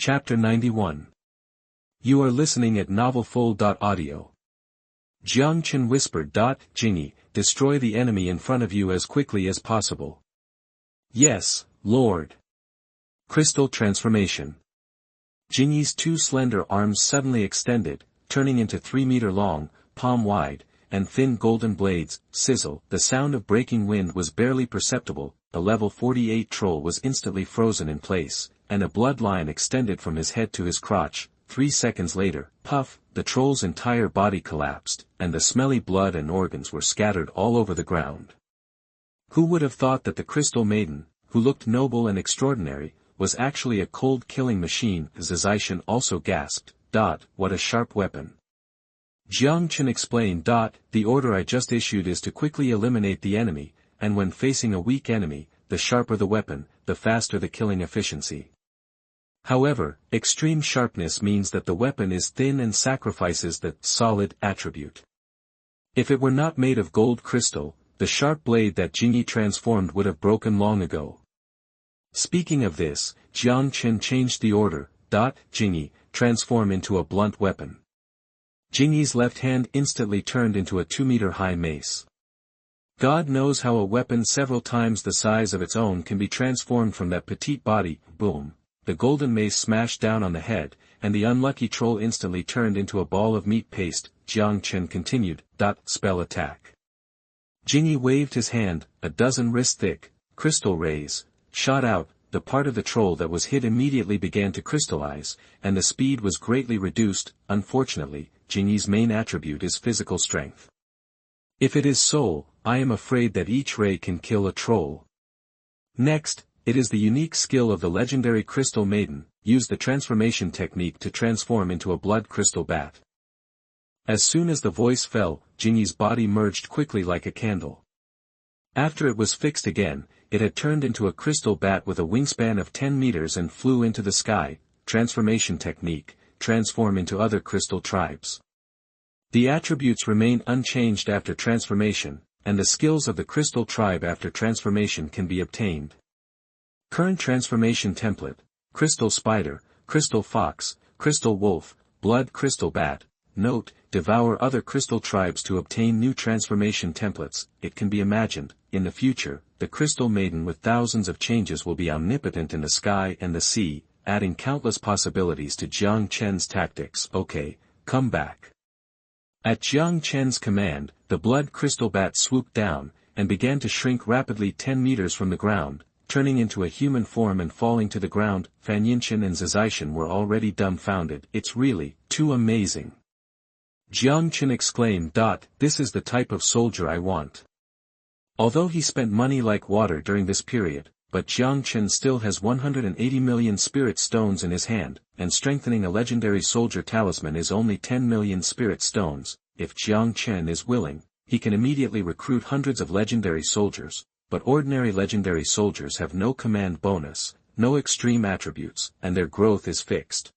Chapter 91. You are listening at novelfull.audio. Jiang Chen whispered. Jingyi, destroy the enemy in front of you as quickly as possible. Yes, Lord. Crystal transformation. Jingyi's two slender arms suddenly extended, turning into 3-meter-long, palm-wide, and thin golden blades. Sizzle. The sound of breaking wind was barely perceptible. The level 48 troll was instantly frozen in place, and a bloodline extended from his head to his crotch. 3 seconds later, puff, the troll's entire body collapsed, and the smelly blood and organs were scattered all over the ground. Who would have thought that the Crystal Maiden, who looked noble and extraordinary, was actually a cold-killing machine? Xuanyuan also gasped. What a sharp weapon. Jiang Chen explained. The order I just issued is to quickly eliminate the enemy, and when facing a weak enemy, the sharper the weapon, the faster the killing efficiency. However, extreme sharpness means that the weapon is thin and sacrifices the solid attribute. If it were not made of gold crystal, the sharp blade that Jingyi transformed would have broken long ago. Speaking of this, Jiang Chen changed the order. Jingyi, transform into a blunt weapon. Jingyi's left hand instantly turned into a 2-meter-high mace. God knows how a weapon several times the size of its own can be transformed from that petite body. Boom. The golden mace smashed down on the head, and the unlucky troll instantly turned into a ball of meat paste. Jiang Chen continued. Spell attack. Jingyi waved his hand. A dozen wrist-thick, crystal rays shot out. The part of the troll that was hit immediately began to crystallize, and the speed was greatly reduced. Unfortunately, Jingyi's main attribute is physical strength. If it is soul, I am afraid that each ray can kill a troll. Next, it is the unique skill of the legendary Crystal Maiden. Use the transformation technique to transform into a blood crystal bat. As soon as the voice fell, Jingyi's body merged quickly like a candle. After it was fixed again, it had turned into a crystal bat with a wingspan of 10 meters and flew into the sky. Transformation technique, transform into other crystal tribes. The attributes remain unchanged after transformation, and the skills of the crystal tribe after transformation can be obtained. Current transformation template: Crystal Spider, Crystal Fox, Crystal Wolf, Blood Crystal Bat. Note: devour other crystal tribes to obtain new transformation templates. It can be imagined, in the future, the Crystal Maiden with thousands of changes will be omnipotent in the sky and the sea, adding countless possibilities to Jiang Chen's tactics. Okay, come back. At Jiang Chen's command, the Blood Crystal Bat swooped down, and began to shrink rapidly 10 meters from the ground, turning into a human form and falling to the ground. Fanqienovel and Xuanyuan were already dumbfounded. It's really too amazing. Jiang Chen exclaimed. This is the type of soldier I want. Although he spent money like water during this period, but Jiang Chen still has 180 million spirit stones in his hand, and strengthening a legendary Soldier Talisman is only 10 million spirit stones. If Jiang Chen is willing, he can immediately recruit hundreds of legendary soldiers, but ordinary legendary soldiers have no command bonus, no extreme attributes, and their growth is fixed.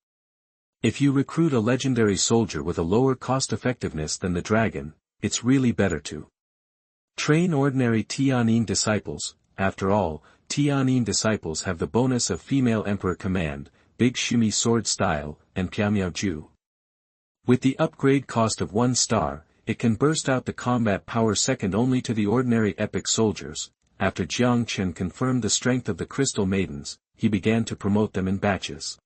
If you recruit a legendary soldier with a lower cost effectiveness than the dragon, it's really better to train ordinary Tianyin disciples. After all, Tianyin disciples have the bonus of female emperor command, big Shumi sword style, and Piamiao Ju. With the upgrade cost of 1 star, it can burst out the combat power second only to the ordinary epic soldiers. After Jiang Chen confirmed the strength of the Crystal Maidens, he began to promote them in batches.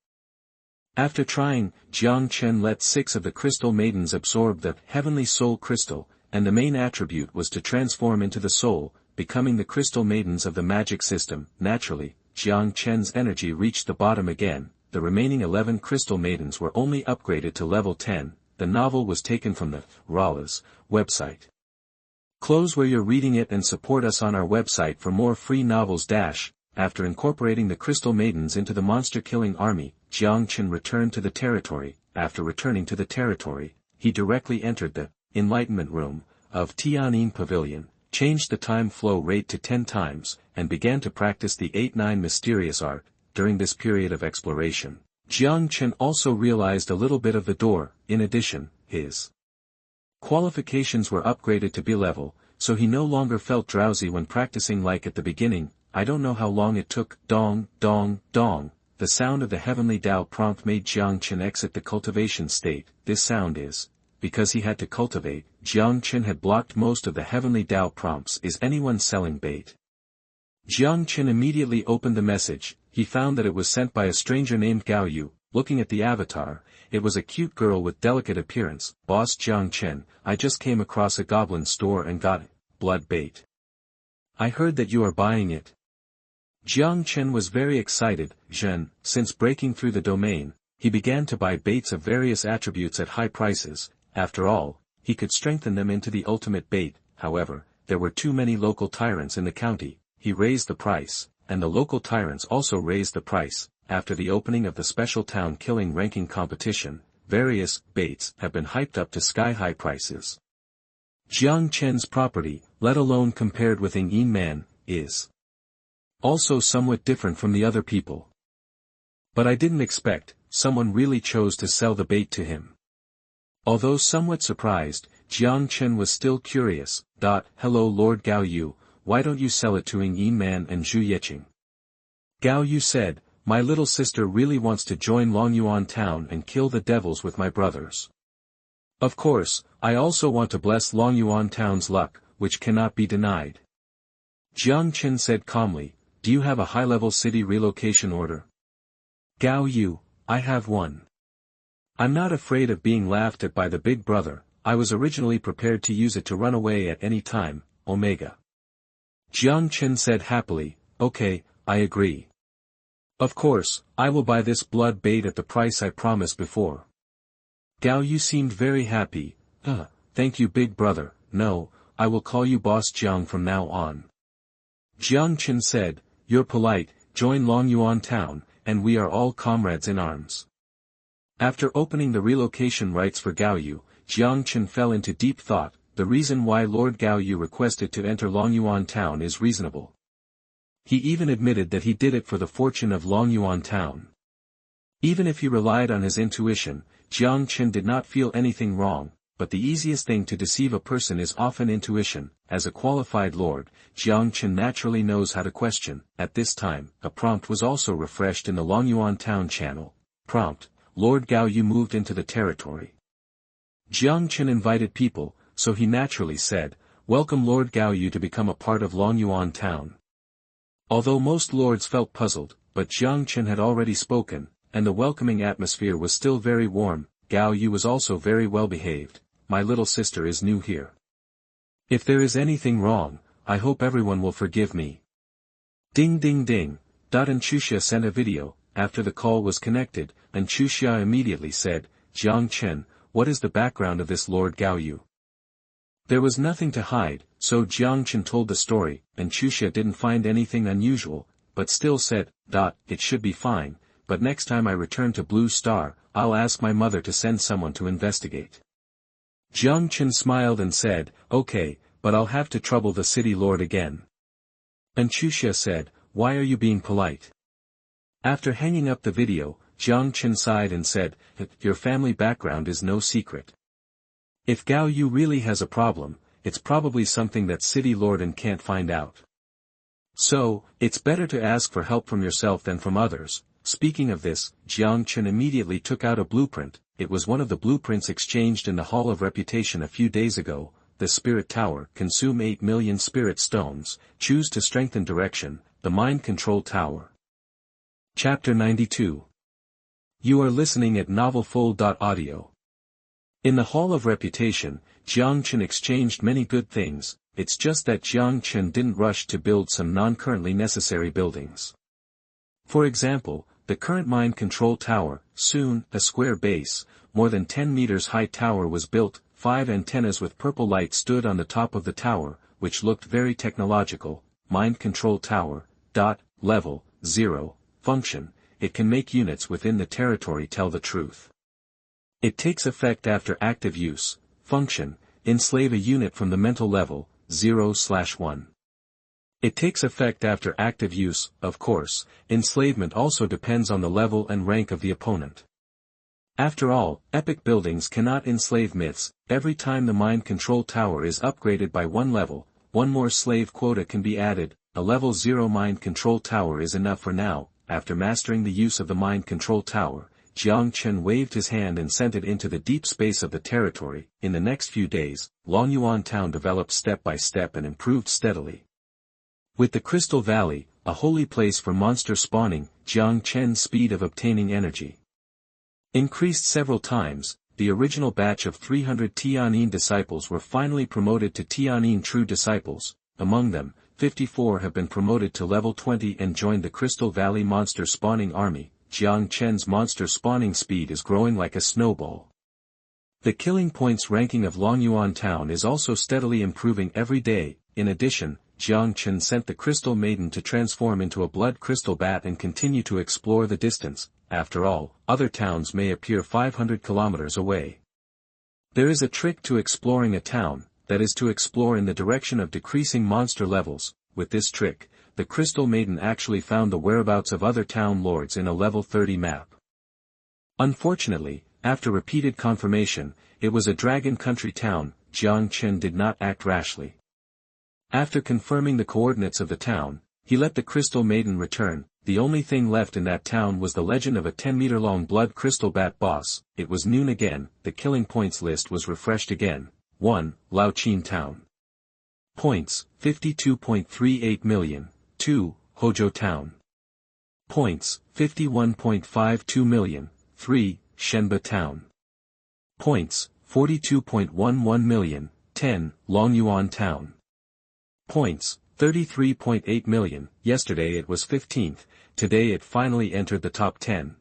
After trying, Jiang Chen let 6 of the Crystal Maidens absorb the Heavenly Soul Crystal, and the main attribute was to transform into the soul, becoming the Crystal Maidens of the magic system. Naturally, Jiang Chen's energy reached the bottom again. The remaining 11 Crystal Maidens were only upgraded to level 10. The novel was taken from the Rala's website. Close where you're reading it and support us on our website for more free novels. After incorporating the Crystal Maidens into the monster-killing army, Jiang Chen returned to the territory. After returning to the territory, he directly entered the Enlightenment Room of Tianyin Pavilion, changed the time flow rate to 10 times, and began to practice the 8-9 mysterious art. During this period of exploration, Jiang Chen also realized a little bit of the door. In addition, his qualifications were upgraded to B level, so he no longer felt drowsy when practicing like at the beginning. I don't know how long it took. Dong, dong, dong. the sound of the heavenly Tao prompt made Jiang Chen exit the cultivation state. This sound is, because he had to cultivate. Jiang Chen had blocked most of the heavenly Tao prompts. Is anyone selling bait? Jiang Chen immediately opened the message. He found that it was sent by a stranger named Gao Yu. Looking at the avatar, it was a cute girl with delicate appearance. Boss Jiang Chen, I just came across a goblin store and got blood bait. I heard that you are buying it. Jiang Chen was very excited. Since breaking through the domain, he began to buy baits of various attributes at high prices. After all, he could strengthen them into the ultimate bait. However, there were too many local tyrants in the county. He raised the price, and the local tyrants also raised the price. After the opening of the special town killing ranking competition, various baits have been hyped up to sky-high prices. Jiang Chen's property, let alone compared with Ng Yin Man, is also somewhat different from the other people. But I didn't expect, someone really chose to sell the bait to him. Although somewhat surprised, Jiang Chen was still curious. Hello Lord Gao Yu, why don't you sell it to Ng Yin Man and Zhu Yeqing? Gao Yu said, my little sister really wants to join Longyuan town and kill the devils with my brothers. Of course, I also want to bless Longyuan town's luck, which cannot be denied. Jiang Chen said calmly, do you have a high-level city relocation order? Gao Yu, I have one. I'm not afraid of being laughed at by the big brother. I was originally prepared to use it to run away at any time. Omega. Jiang Chen said happily, okay, I agree. Of course, I will buy this blood bait at the price I promised before. Gao Yu seemed very happy. Thank you big brother. No, I will call you Boss Jiang from now on. Jiang Chen said, you're polite, join Longyuan town, and we are all comrades in arms. After opening the relocation rights for Gao Yu, Jiang Chen fell into deep thought. The reason why Lord Gao Yu requested to enter Longyuan town is reasonable. He even admitted that he did it for the fortune of Longyuan town. Even if he relied on his intuition, Jiang Chen did not feel anything wrong, but the easiest thing to deceive a person is often intuition. As a qualified lord, Jiang Chen naturally knows how to question. At this time, a prompt was also refreshed in the Longyuan town channel. Prompt, Lord Gao Yu moved into the territory. Jiang Chen invited people, so he naturally said, welcome Lord Gao Yu to become a part of Longyuan town. Although most lords felt puzzled, but Jiang Chen had already spoken, and the welcoming atmosphere was still very warm. Gao Yu was also very well behaved. My little sister is new here. If there is anything wrong, I hope everyone will forgive me. Ding ding ding. And Chuxia sent a video. After the call was connected, and Chuxia immediately said, Jiang Chen, what is the background of this Lord Gao Yu? There was nothing to hide, so Jiang Chen told the story, and Chuxia didn't find anything unusual, but still said, it should be fine, but next time I return to Blue Star, I'll ask my mother to send someone to investigate. Jiang Chen smiled and said, okay, but I'll have to trouble the city lord again. And Chuxia said, why are you being polite? After hanging up the video, Jiang Chen sighed and said, your family background is no secret. If Gao Yu really has a problem, it's probably something that city lord can't find out. So, it's better to ask for help from yourself than from others. Speaking of this, Jiang Chen immediately took out a blueprint. It was one of the blueprints exchanged in the Hall of Reputation a few days ago. The Spirit Tower, consume 8 million spirit stones, choose to strengthen direction, the Mind Control Tower. Chapter 92. You are listening at novelfull.audio. In the Hall of Reputation, Jiang Chen exchanged many good things. It's just that Jiang Chen didn't rush to build some non-currently necessary buildings. For example, the current Mind Control Tower, soon, a square base, more than 10 meters high tower was built. 5 antennas with purple light stood on the top of the tower, which looked very technological. Mind Control Tower. Level 0. Function, it can make units within the territory tell the truth. It takes effect after active use. Function, enslave a unit from the mental level, 0/1. It takes effect after active use. Of course, enslavement also depends on the level and rank of the opponent. After all, epic buildings cannot enslave myths. Every time the Mind Control Tower is upgraded by one level, one more slave quota can be added. A level 0 Mind Control Tower is enough for now. after mastering the use of the mind control tower, Jiang Chen waved his hand and sent it into the deep space of the territory. In the next few days, Longyuan Town developed step by step and improved steadily. With the Crystal Valley, a holy place for monster spawning, Jiang Chen's speed of obtaining energy increased several times. The original batch of 300 Tianyin disciples were finally promoted to Tianyin true disciples. Among them, 54 have been promoted to level 20 and joined the Crystal Valley monster spawning army. Jiang Chen's monster spawning speed is growing like a snowball. The killing points ranking of Longyuan Town is also steadily improving every day. In addition, Jiang Chen sent the Crystal Maiden to transform into a blood crystal bat and continue to explore the distance. After all, other towns may appear 500 kilometers away. There is a trick to exploring a town, that is to explore in the direction of decreasing monster levels. With this trick, the Crystal Maiden actually found the whereabouts of other town lords in a level 30 map. Unfortunately, after repeated confirmation, it was a dragon country town. Jiang Chen did not act rashly. After confirming the coordinates of the town, he let the Crystal Maiden return. The only thing left in that town was the legend of a 10-meter-long blood crystal bat boss. It was noon again. The killing points list was refreshed again. 1. Laoqin Town. Points, 52.38 million. 2. Hozhou Town. Points, 51.52 million. 3. Shenba Town. Points, 42.11 million. 10. Longyuan Town. Points, 33.8 million. Yesterday it was 15th, today it finally entered the top 10.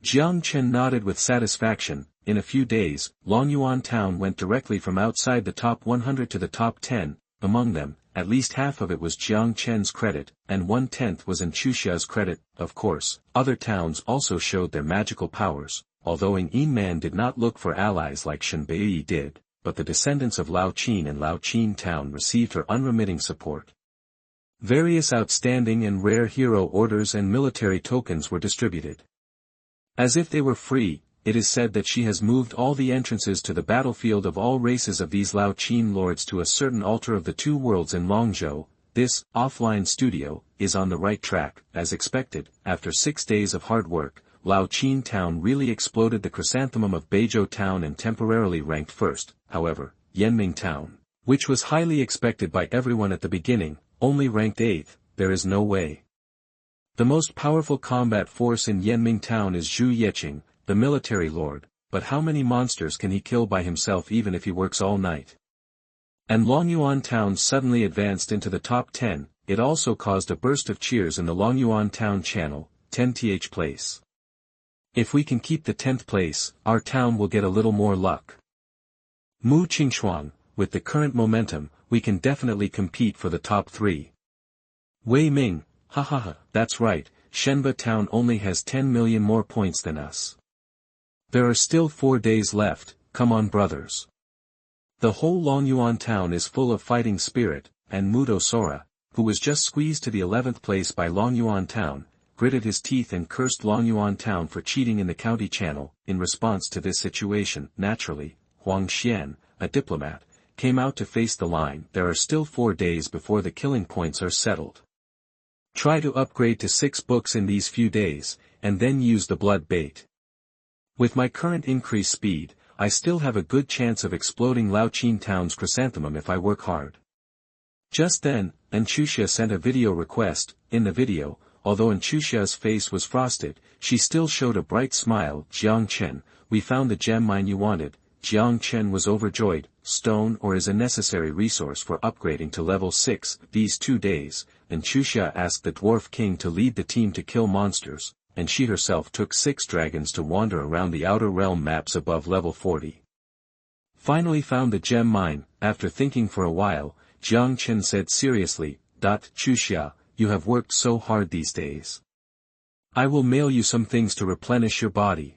Jiang Chen nodded with satisfaction. In a few days, Longyuan Town went directly from outside the top 100 to the top 10, among them, at least half of it was Jiang Chen's credit, and 1/10 was Enchuxia's credit. Of course, other towns also showed their magical powers, although Yinman did not look for allies like Shenbei did, but the descendants of Laoqin and Laoqin Town received her unremitting support. Various outstanding and rare hero orders and military tokens were distributed. As if they were free, it is said that she has moved all the entrances to the battlefield of all races of these Laoqin lords to a certain altar of the two worlds in Longzhou. This, offline studio, is on the right track. As expected, after 6 days of hard work, Laoqin Town really exploded the chrysanthemum of Beizhou Town and temporarily ranked first. However, Yanming Town, which was highly expected by everyone at the beginning, only ranked 8th. There is no way. The most powerful combat force in Yanming Town is Zhu Yeqing, the military lord, but how many monsters can he kill by himself even if he works all night? And Longyuan Town suddenly advanced into the top 10, it also caused a burst of cheers in the Longyuan Town channel. 10th place. If we can keep the 10th place, our town will get a little more luck. Mu Qingshuang, with the current momentum, we can definitely compete for the top 3. Wei Ming, hahaha, that's right, Shenba Town only has 10 million more points than us. There are still 4 days left, come on brothers. The whole Longyuan Town is full of fighting spirit, and Mudo Sora, who was just squeezed to the 11th place by Longyuan Town, gritted his teeth and cursed Longyuan Town for cheating in the county channel. In response to this situation, naturally, Huang Xian, a diplomat, came out to face the line. There are still 4 days before the killing points are settled. Try to upgrade to 6 books in these few days, and then use the blood bait. With my current increased speed, I still have a good chance of exploding Laoqin Town's chrysanthemum if I work hard. Just then, Enchuxia sent a video request. In the video, although Enchuxia's face was frosted, she still showed a bright smile. Jiang Chen, we found the gem mine you wanted. Jiang Chen was overjoyed. Stone ore is a necessary resource for upgrading to level 6. These 2 days, Enchuxia asked the Dwarf King to lead the team to kill monsters, and she herself took 6 dragons to wander around the outer realm maps above level 40. Finally found the gem mine. After thinking for a while, Jiang Chen said seriously, Chuxia, you have worked so hard these days. I will mail you some things to replenish your body.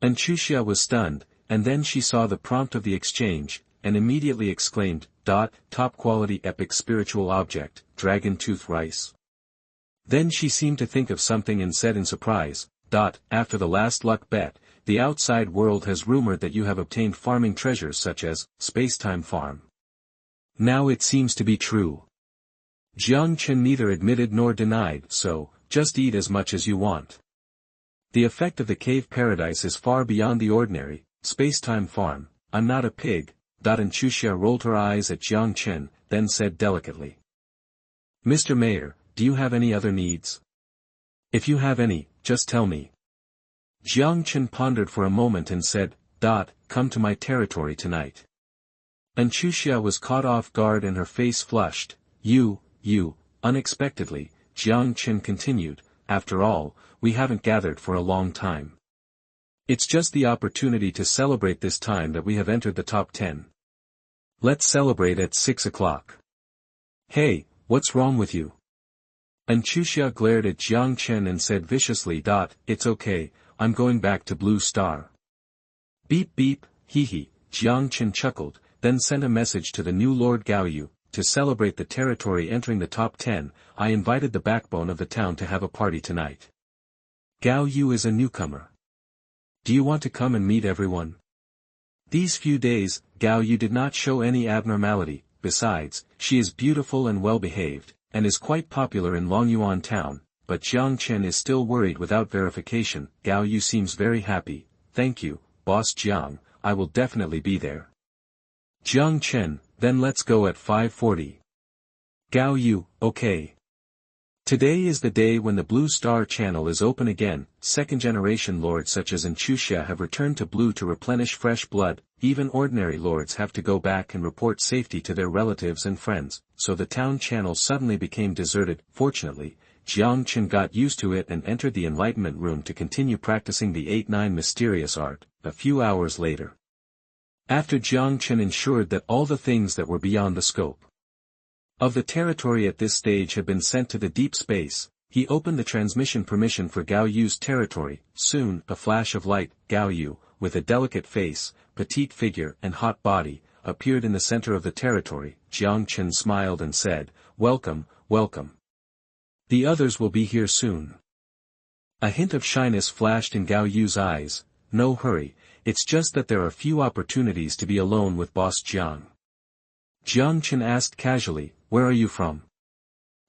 Enchuxia was stunned, and then she saw the prompt of the exchange, and immediately exclaimed, top quality epic spiritual object, dragon tooth rice. Then she seemed to think of something and said in surprise, after the last luck bet, the outside world has rumored that you have obtained farming treasures such as, Spacetime Farm. Now it seems to be true. Jiang Chen neither admitted nor denied, so, just eat as much as you want. The effect of the cave paradise is far beyond the ordinary, space-time farm. I'm not a pig. And Xuxia rolled her eyes at Jiang Chen, then said delicately. Mr. Mayor, do you have any other needs? If you have any, just tell me. Jiang Chen pondered for a moment and said, Come to my territory tonight. And Xuxia was caught off guard and her face flushed. Unexpectedly, Jiang Chen continued, after all, we haven't gathered for a long time. It's just the opportunity to celebrate this time that we have entered the top 10. Let's celebrate at 6 o'clock. Hey, what's wrong with you? And Xuxia glared at Jiang Chen and said viciously, It's okay, I'm going back to Blue Star. Beep beep, hee, Jiang Chen chuckled, then sent a message to the new Lord Gao Yu, to celebrate the territory entering the top 10, I invited the backbone of the town to have a party tonight. Gao Yu is a newcomer. Do you want to come and meet everyone? These few days, Gao Yu did not show any abnormality, besides, she is beautiful and well-behaved, and is quite popular in Longyuan town, but Jiang Chen is still worried without verification. Gao Yu seems very happy. Thank you, Boss Jiang, I will definitely be there. Jiang Chen, then let's go at 5:40. Gao Yu, okay. Today is the day when the Blue Star channel is open again. Second-generation lords such as Xuxia have returned to Blue to replenish fresh blood. Even ordinary lords have to go back and report safety to their relatives and friends, so the town channel suddenly became deserted. Fortunately, Jiang Chen got used to it and entered the enlightenment room to continue practicing the 8-9 mysterious art. A few hours later, after Jiang Chen ensured that all the things that were beyond the scope of the territory at this stage had been sent to the deep space, he opened the transmission permission for Gao Yu's territory. Soon, a flash of light, Gao Yu, with a delicate face, petite figure and hot body, appeared in the center of the territory. Jiang Chen smiled and said, Welcome, welcome. The others will be here soon. A hint of shyness flashed in Gao Yu's eyes. No hurry, it's just that there are few opportunities to be alone with Boss Jiang. Jiang Chen asked casually, Where are you from?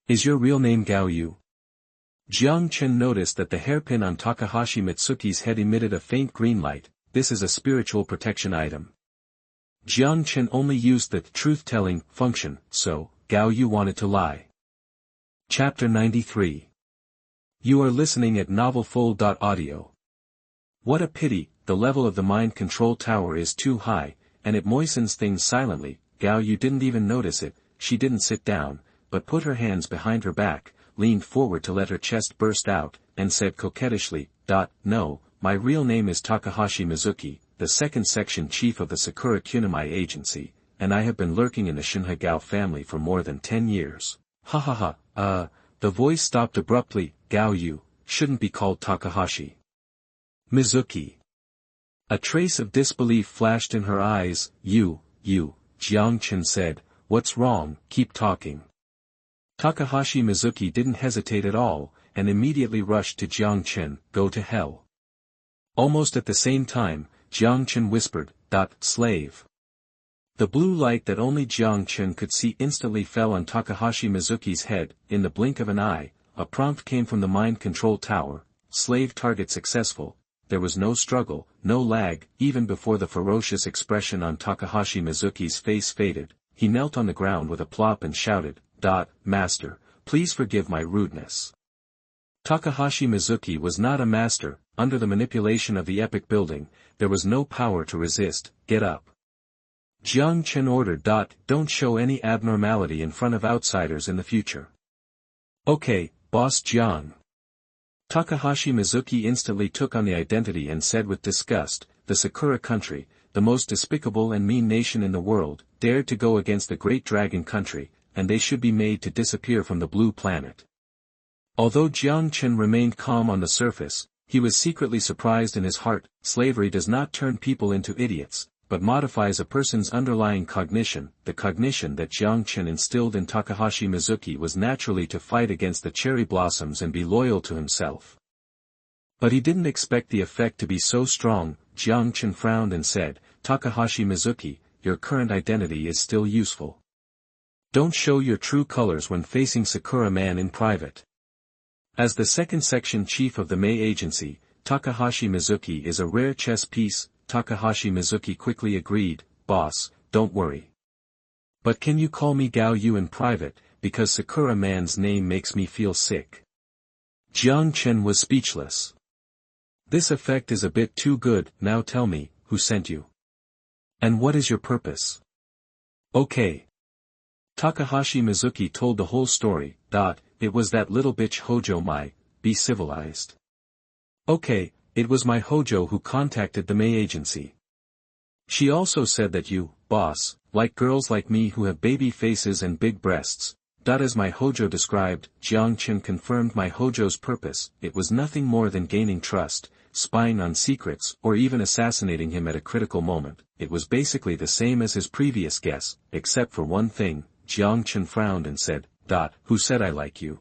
Is your real name Gao Yu? Jiang Chen noticed that the hairpin on Takahashi Mitsuki's head emitted a faint green light. This is a spiritual protection item. Jiang Chen only used the truth-telling function, so, Gao Yu wanted to lie. Chapter 93. You are listening at novelfull.audio. What a pity, the level of the mind control tower is too high, and it moistens things silently. Gao Yu didn't even notice it. She didn't sit down, but put her hands behind her back, leaned forward to let her chest burst out, and said coquettishly, No, my real name is Takahashi Mizuki, the second section chief of the Sakura Kunimai agency, and I have been lurking in the Shinhagao family for more than 10 years. The voice stopped abruptly. Gao Yu shouldn't be called Takahashi Mizuki. A trace of disbelief flashed in her eyes. You, Jiang Chen said, What's wrong? Keep talking. Takahashi Mizuki didn't hesitate at all, and immediately rushed to Jiang Chen, Go to hell. Almost at the same time, Jiang Chen whispered, Slave. The blue light that only Jiang Chen could see instantly fell on Takahashi Mizuki's head. In the blink of an eye, a prompt came from the mind control tower, Slave target successful. There was no struggle, no lag. Even before the ferocious expression on Takahashi Mizuki's face faded, he knelt on the ground with a plop and shouted, Master, please forgive my rudeness. Takahashi Mizuki was not a master. Under the manipulation of the epic building, there was no power to resist. Get up. Jiang Chen ordered. Don't show any abnormality in front of outsiders in the future. Okay, Boss Jiang. Takahashi Mizuki instantly took on the identity and said with disgust, the Sakura country, the most despicable and mean nation in the world, dared to go against the great dragon country, and they should be made to disappear from the blue planet. Although Jiang Chen remained calm on the surface, he was secretly surprised in his heart. Slavery does not turn people into idiots, but modifies a person's underlying cognition. The cognition that Jiang Chen instilled in Takahashi Mizuki was naturally to fight against the cherry blossoms and be loyal to himself. But he didn't expect the effect to be so strong. Jiang Chen frowned and said, Takahashi Mizuki, your current identity is still useful. Don't show your true colors when facing Sakura Man in private. As the second section chief of the Mei Agency, Takahashi Mizuki is a rare chess piece. Takahashi Mizuki quickly agreed, "Boss, don't worry. But can you call me Gao Yu in private, because Sakura man's name makes me feel sick." Jiang Chen was speechless. "This effect is a bit too good. Now tell me, who sent you? And what is your purpose?" "Okay." Takahashi Mizuki told the whole story. "It was that little bitch Hojo Mai, be civilized." "Okay, it was my Hojo who contacted the Mei Agency. She also said that you, boss, like girls like me who have baby faces and big breasts." As my Hojo described, Jiang Chen confirmed my Hojo's purpose. It was nothing more than gaining trust, spying on secrets, or even assassinating him at a critical moment. It was basically the same as his previous guess, except for one thing. Jiang Chen frowned and said, "Who said I like you?"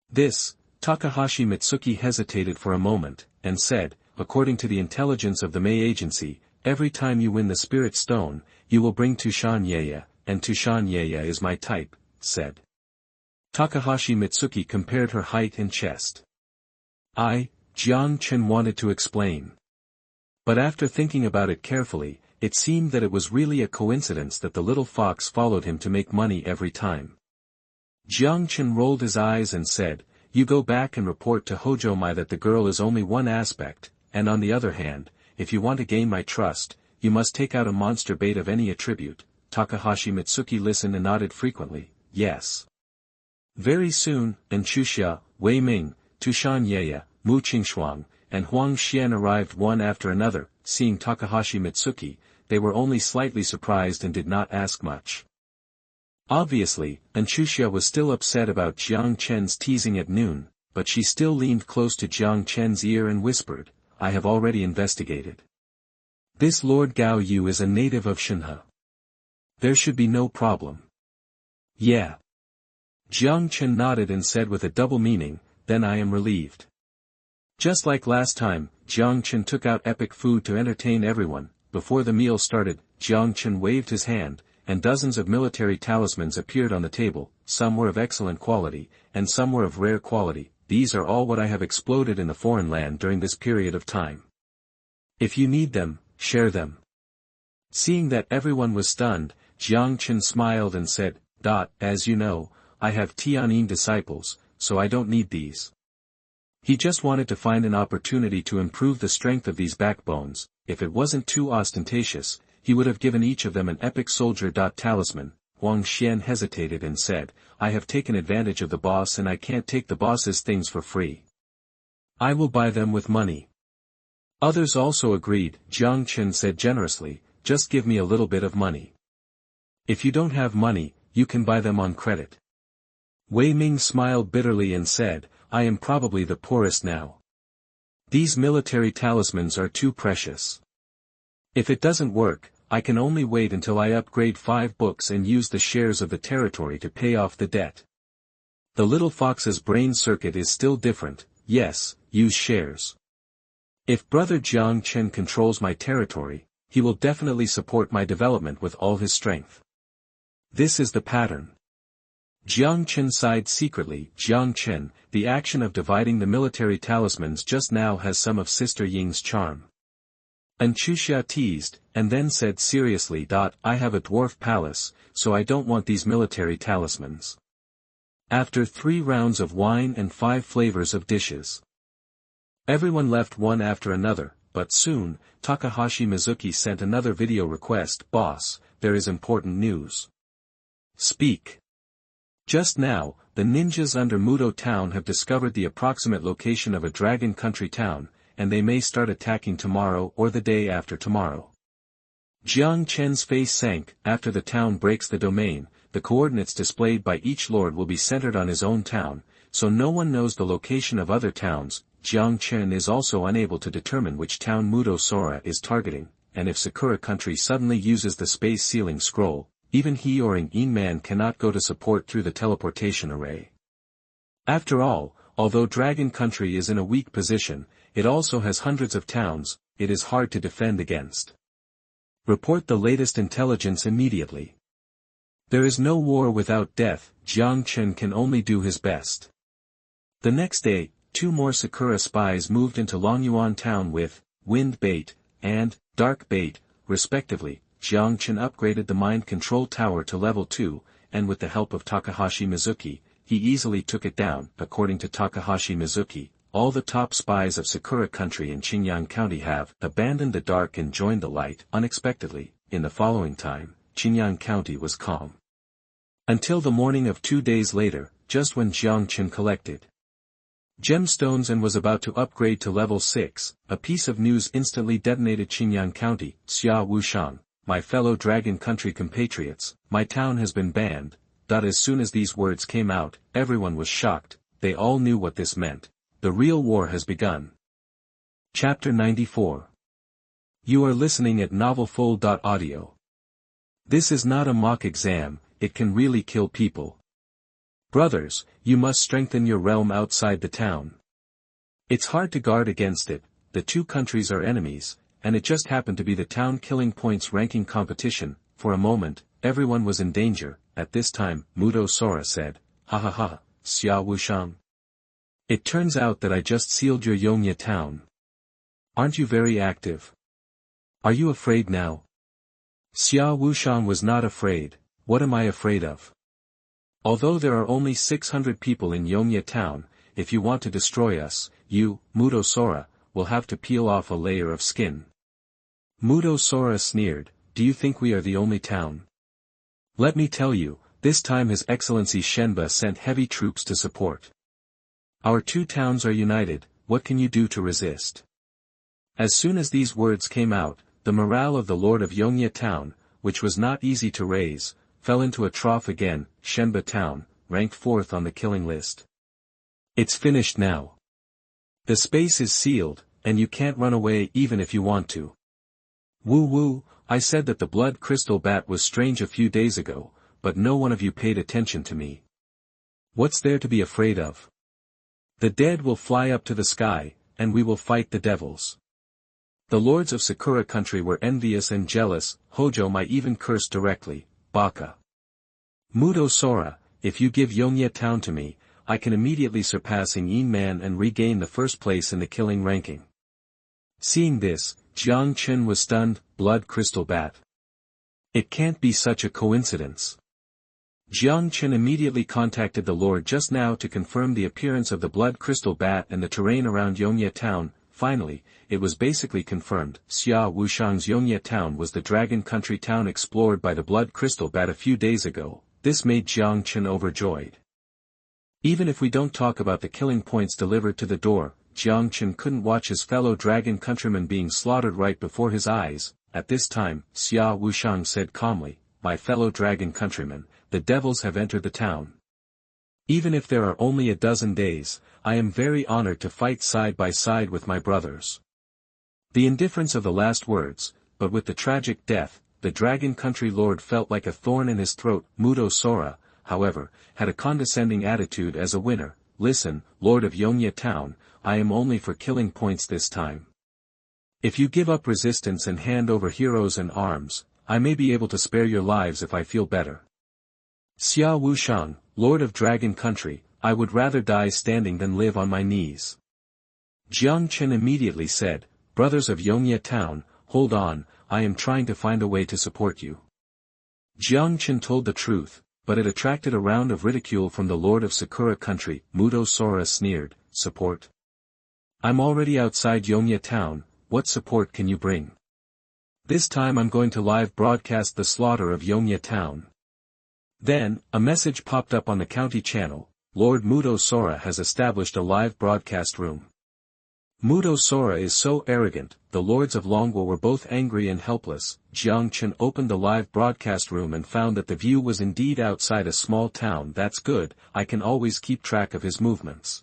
This, Takahashi Mitsuki hesitated for a moment, and said, "According to the intelligence of the Mei Agency, every time you win the Spirit Stone, you will bring Tushan Yaya, and Tushan Yaya is my type," said. Takahashi Mitsuki compared her height and chest. Jiang Chen wanted to explain. But after thinking about it carefully, it seemed that it was really a coincidence that the little fox followed him to make money every time. Jiang Chen rolled his eyes and said, "You go back and report to Hojo Mai that the girl is only one aspect, and on the other hand, if you want to gain my trust, you must take out a monster bait of any attribute." Takahashi Mitsuki listened and nodded frequently, "Yes." Very soon, Enchuxia, Wei Ming, Tushan Yaya, Mu Qingshuang, and Huang Xian arrived one after another. Seeing Takahashi Mitsuki, they were only slightly surprised and did not ask much. Obviously, Enchuxia was still upset about Jiang Chen's teasing at noon, but she still leaned close to Jiang Chen's ear and whispered, "I have already investigated. This Lord Gao Yu is a native of Shanhe. There should be no problem." "Yeah." Jiang Chen nodded and said with a double meaning, "Then I am relieved." Just like last time, Jiang Chen took out epic food to entertain everyone. Before the meal started, Jiang Chen waved his hand, and dozens of military talismans appeared on the table. Some were of excellent quality, and some were of rare quality. "These are all what I have exploded in the foreign land during this period of time. If you need them, share them." Seeing that everyone was stunned, Jiang Chen smiled and said, "As you know, I have Tianyin disciples, so I don't need these." He just wanted to find an opportunity to improve the strength of these backbones. If it wasn't too ostentatious, he would have given each of them an epic soldier talisman. Huang Xian hesitated and said, "I have taken advantage of the boss and I can't take the boss's things for free. I will buy them with money." Others also agreed. Jiang Chen said generously, "Just give me a little bit of money. If you don't have money, you can buy them on credit." Wei Ming smiled bitterly and said, "I am probably the poorest now. These military talismans are too precious. If it doesn't work, I can only wait until I upgrade 5 books and use the shares of the territory to pay off the debt." The little fox's brain circuit is still different. "Yes, use shares. If Brother Jiang Chen controls my territory, he will definitely support my development with all his strength. This is the pattern." Jiang Chen sighed secretly. Jiang Chen, the action of dividing the military talismans just now has some of Sister Ying's charm. Enchuxia teased, and then said seriously, "I have a dwarf palace, so I don't want these military talismans." After 3 rounds of wine and 5 flavors of dishes, everyone left one after another, but soon, Takahashi Mizuki sent another video request. "Boss, there is important news." "Speak." Just now, the ninjas under Mudo town have discovered the approximate location of a dragon country town, and they may start attacking tomorrow or the day after tomorrow. Jiang Chen's face sank. After the town breaks the domain, the coordinates displayed by each lord will be centered on his own town, so no one knows the location of other towns. Jiang Chen is also unable to determine which town Mudo Sora is targeting, and if Sakura country suddenly uses the space sealing scroll, even he or an Yin man cannot go to support through the teleportation array. After all, although Dragon Country is in a weak position, it also has hundreds of towns. It is hard to defend against. Report the latest intelligence immediately. There is no war without death. Jiang Chen can only do his best. The next day, 2 more Sakura spies moved into Longyuan town with wind bait and dark bait, respectively. Jiang Chen upgraded the mind control tower to level 2, and with the help of Takahashi Mizuki, he easily took it down. According to Takahashi Mizuki, all the top spies of Sakura Country in Xinjiang County have abandoned the dark and joined the light. Unexpectedly, in the following time, Xinjiang County was calm. Until the morning of 2 days later, just when Jiang Chen collected gemstones and was about to upgrade to level 6, a piece of news instantly detonated Xinjiang County. Xia Wushang, my fellow Dragon Country compatriots, my town has been banned. As soon as these words came out, everyone was shocked. They all knew what this meant. The real war has begun. Chapter 94. You are listening at novelfull.audio. This is not a mock exam, it can really kill people. Brothers, you must strengthen your realm outside the town. It's hard to guard against it. The 2 countries are enemies, and it just happened to be the town killing points ranking competition. For a moment, everyone was in danger. At this time, Mudo Sora said, "Ha ha ha, Xia Wushang. It turns out that I just sealed your Yongye town. Aren't you very active? Are you afraid now?" Xia Wushang was not afraid. What am I afraid of? Although there are only 600 people in Yongye town, if you want to destroy us, you, Mudo Sora, will have to peel off a layer of skin. Mudo Sora sneered, do you think we are the only town? Let me tell you, this time His Excellency Shenba sent heavy troops to support. Our 2 towns are united, what can you do to resist? As soon as these words came out, the morale of the Lord of Yongye town, which was not easy to raise, fell into a trough again. Shenba town, ranked 4th on the killing list. It's finished now. The space is sealed, and you can't run away even if you want to. Woo woo, I said that the blood crystal bat was strange a few days ago, but no one of you paid attention to me. What's there to be afraid of? The dead will fly up to the sky, and we will fight the devils. The lords of Sakura Country were envious and jealous. Hojo might even curse directly, Baka. Mudo Sora, if you give Yongye town to me, I can immediately surpass Yin Man and regain the first place in the killing ranking. Seeing this, Jiang Chen was stunned. Blood crystal bat. It can't be such a coincidence. Jiang Chen immediately contacted the Lord just now to confirm the appearance of the blood crystal bat and the terrain around Yongye town. Finally, it was basically confirmed. Xia Wushang's Yongye town was the Dragon Country town explored by the blood crystal bat a few days ago. This made Jiang Chen overjoyed. Even if we don't talk about the killing points delivered to the door, Jiang Chen couldn't watch his fellow dragon countrymen being slaughtered right before his eyes. At this time, Xia Wushang said calmly, my fellow dragon countrymen, the devils have entered the town. Even if there are only a dozen days, I am very honored to fight side by side with my brothers. The indifference of the last words, but with the tragic death, the Dragon Country Lord felt like a thorn in his throat. Mudo Sora, however, had a condescending attitude as a winner. Listen, Lord of Yongye town, I am only for killing points this time. If you give up resistance and hand over heroes and arms, I may be able to spare your lives if I feel better. Xia Wushang, Lord of Dragon Country, I would rather die standing than live on my knees. Jiang Chen immediately said, Brothers of Yongye town, hold on, I am trying to find a way to support you. Jiang Chen told the truth, but it attracted a round of ridicule from the Lord of Sakura Country. Mudo Sora sneered, support? I'm already outside Yongye town, what support can you bring? This time I'm going to live broadcast the slaughter of Yongye town. Then, a message popped up on the county channel, Lord Mudo Sora has established a live broadcast room. Mudo Sora is so arrogant. The lords of Longwo were both angry and helpless. Jiang Chen opened the live broadcast room and found that the view was indeed outside a small town. That's good, I can always keep track of his movements.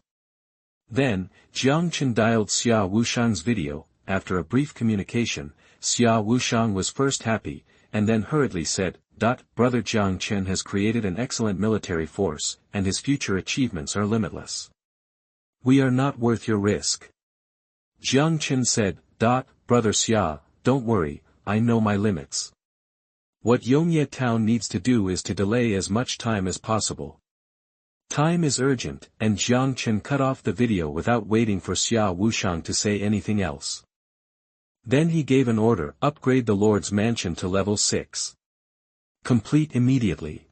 Then, Jiang Chen dialed Xia Wushang's video. After a brief communication, Xia Wushang was first happy, and then hurriedly said, Brother Jiang Chen has created an excellent military force, and his future achievements are limitless. We are not worth your risk. Jiang Chen said, Brother Xia, don't worry, I know my limits. What Yongye town needs to do is to delay as much time as possible. Time is urgent, and Jiang Chen cut off the video without waiting for Xia Wushang to say anything else. Then he gave an order, upgrade the Lord's Mansion to level 6. Complete immediately.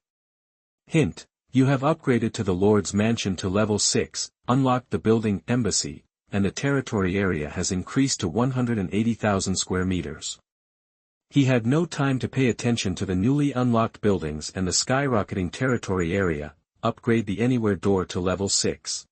Hint, you have upgraded to the Lord's Mansion to level 6, unlocked the building Embassy, and the territory area has increased to 180,000 square meters. He had no time to pay attention to the newly unlocked buildings and the skyrocketing territory area. Upgrade the Anywhere door to level 6.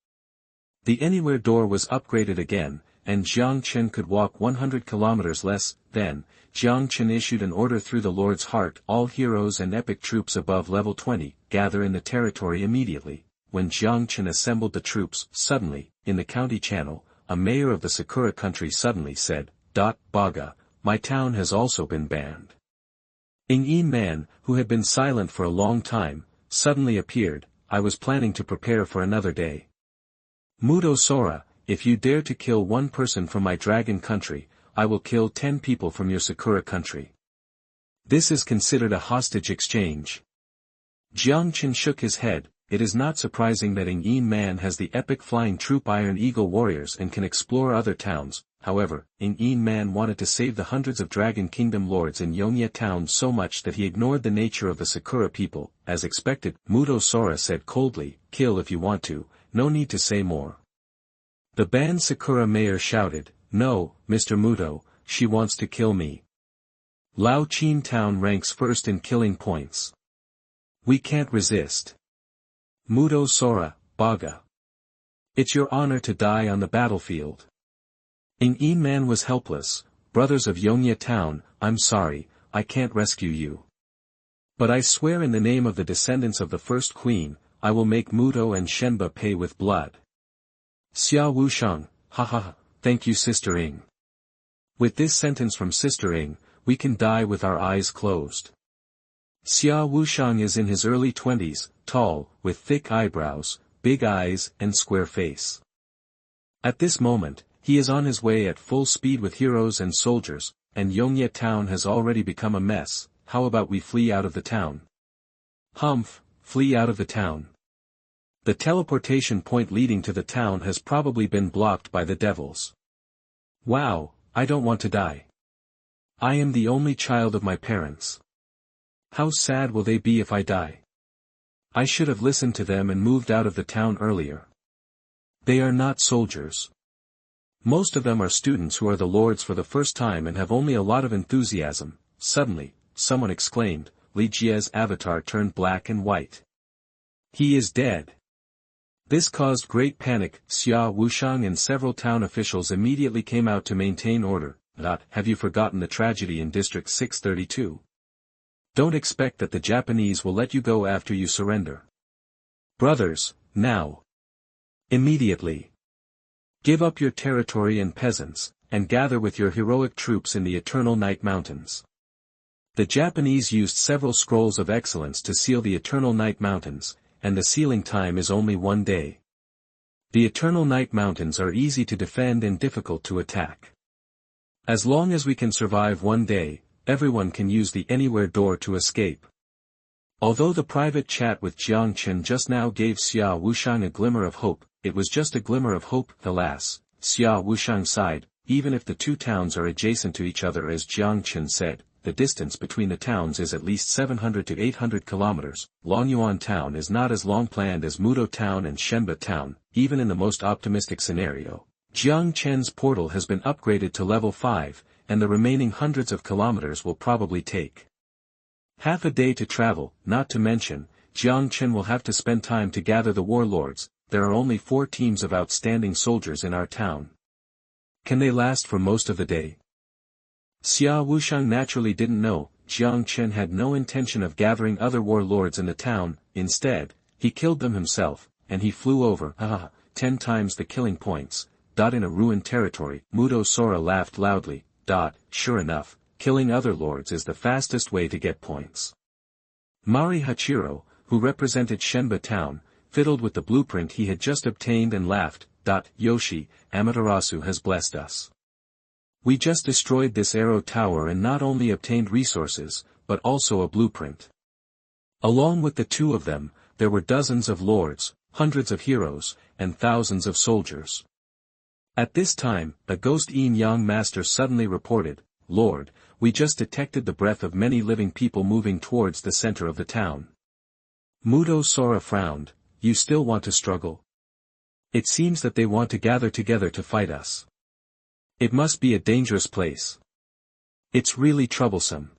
The Anywhere door was upgraded again, and Jiang Chen could walk 100 kilometers less. Then, Jiang Chen issued an order through the Lord's Heart: all heroes and epic troops above level 20, gather in the territory immediately. When Jiang Chen assembled the troops, suddenly, in the county channel, a mayor of the Sakura country suddenly said, Baga, my town has also been banned. Ing Man, who had been silent for a long time, suddenly appeared. I was planning to prepare for another day. Mudo Sora, if you dare to kill one person from my dragon country, I will kill 10 people from your Sakura country. This is considered a hostage exchange. Jiang Chen shook his head. It is not surprising that Ing Man has the epic flying troop Iron Eagle warriors and can explore other towns. However, Ing Man wanted to save the hundreds of Dragon Kingdom lords in Yongye town so much that he ignored the nature of the Sakura people. As expected, Mudo Sora said coldly, kill if you want to, no need to say more. The banned Sakura mayor shouted, no, Mr. Mudo, she wants to kill me. Lao Chin town ranks first in killing points. We can't resist. Mudo Sora, Baga. It's your honor to die on the battlefield. Ing Man was helpless. Brothers of Yongye town, I'm sorry, I can't rescue you. But I swear in the name of the descendants of the first queen, I will make Mudo and Shenba pay with blood. Xia Wushang, ha, thank you Sister Ing. With this sentence from Sister Ing, we can die with our eyes closed. Xia Wushang is in his early 20s, tall, with thick eyebrows, big eyes and square face. At this moment, he is on his way at full speed with heroes and soldiers, and Yongye town has already become a mess. How about we flee out of the town? Humph, flee out of the town. The teleportation point leading to the town has probably been blocked by the devils. Wow, I don't want to die. I am the only child of my parents. How sad will they be if I die? I should have listened to them and moved out of the town earlier. They are not soldiers. Most of them are students who are the lords for the first time and have only a lot of enthusiasm. Suddenly, someone exclaimed, Li Jie's avatar turned black and white. He is dead. This caused great panic. Xia Wushang and several town officials immediately came out to maintain order. Have you forgotten the tragedy in District 632? Don't expect that the Japanese will let you go after you surrender. Brothers, now. Immediately. Give up your territory and peasants, and gather with your heroic troops in the Eternal Night Mountains. The Japanese used several scrolls of excellence to seal the Eternal Night Mountains, and the sealing time is only 1 day. The Eternal Night Mountains are easy to defend and difficult to attack. As long as we can survive 1 day, everyone can use the Anywhere door to escape. Although the private chat with Jiang Chen just now gave Xia Wushang a glimmer of hope, it was just a glimmer of hope. Alas, Xia Wushang sighed, even if the two towns are adjacent to each other as Jiang Chen said, the distance between the towns is at least 700 to 800 kilometers. Longyuan town is not as long planned as Mudo town and Shenba town. Even in the most optimistic scenario, Jiang Chen's portal has been upgraded to level 5, and the remaining hundreds of kilometers will probably take half a day to travel. Not to mention, Jiang Chen will have to spend time to gather the warlords. There are only 4 teams of outstanding soldiers in our town. Can they last for most of the day? Xia Wushang naturally didn't know. Jiang Chen had no intention of gathering other warlords in the town. Instead, he killed them himself, and he flew over 10 times the killing points. In a ruined territory. Mudo Sora laughed loudly. Sure enough, killing other lords is the fastest way to get points. Mari Hachiro, who represented Shenba town, fiddled with the blueprint he had just obtained and laughed. Yoshi, Amaterasu has blessed us. We just destroyed this arrow tower and not only obtained resources, but also a blueprint. Along with the two of them, there were dozens of lords. hundreds of heroes, and thousands of soldiers. At this time, a ghost yin-yang master suddenly reported, "Lord, we just detected the breath of many living people moving towards the center of the town." Mudo Sora frowned. "You still want to struggle? It seems that they want to gather together to fight us. It must be a dangerous place. It's really troublesome.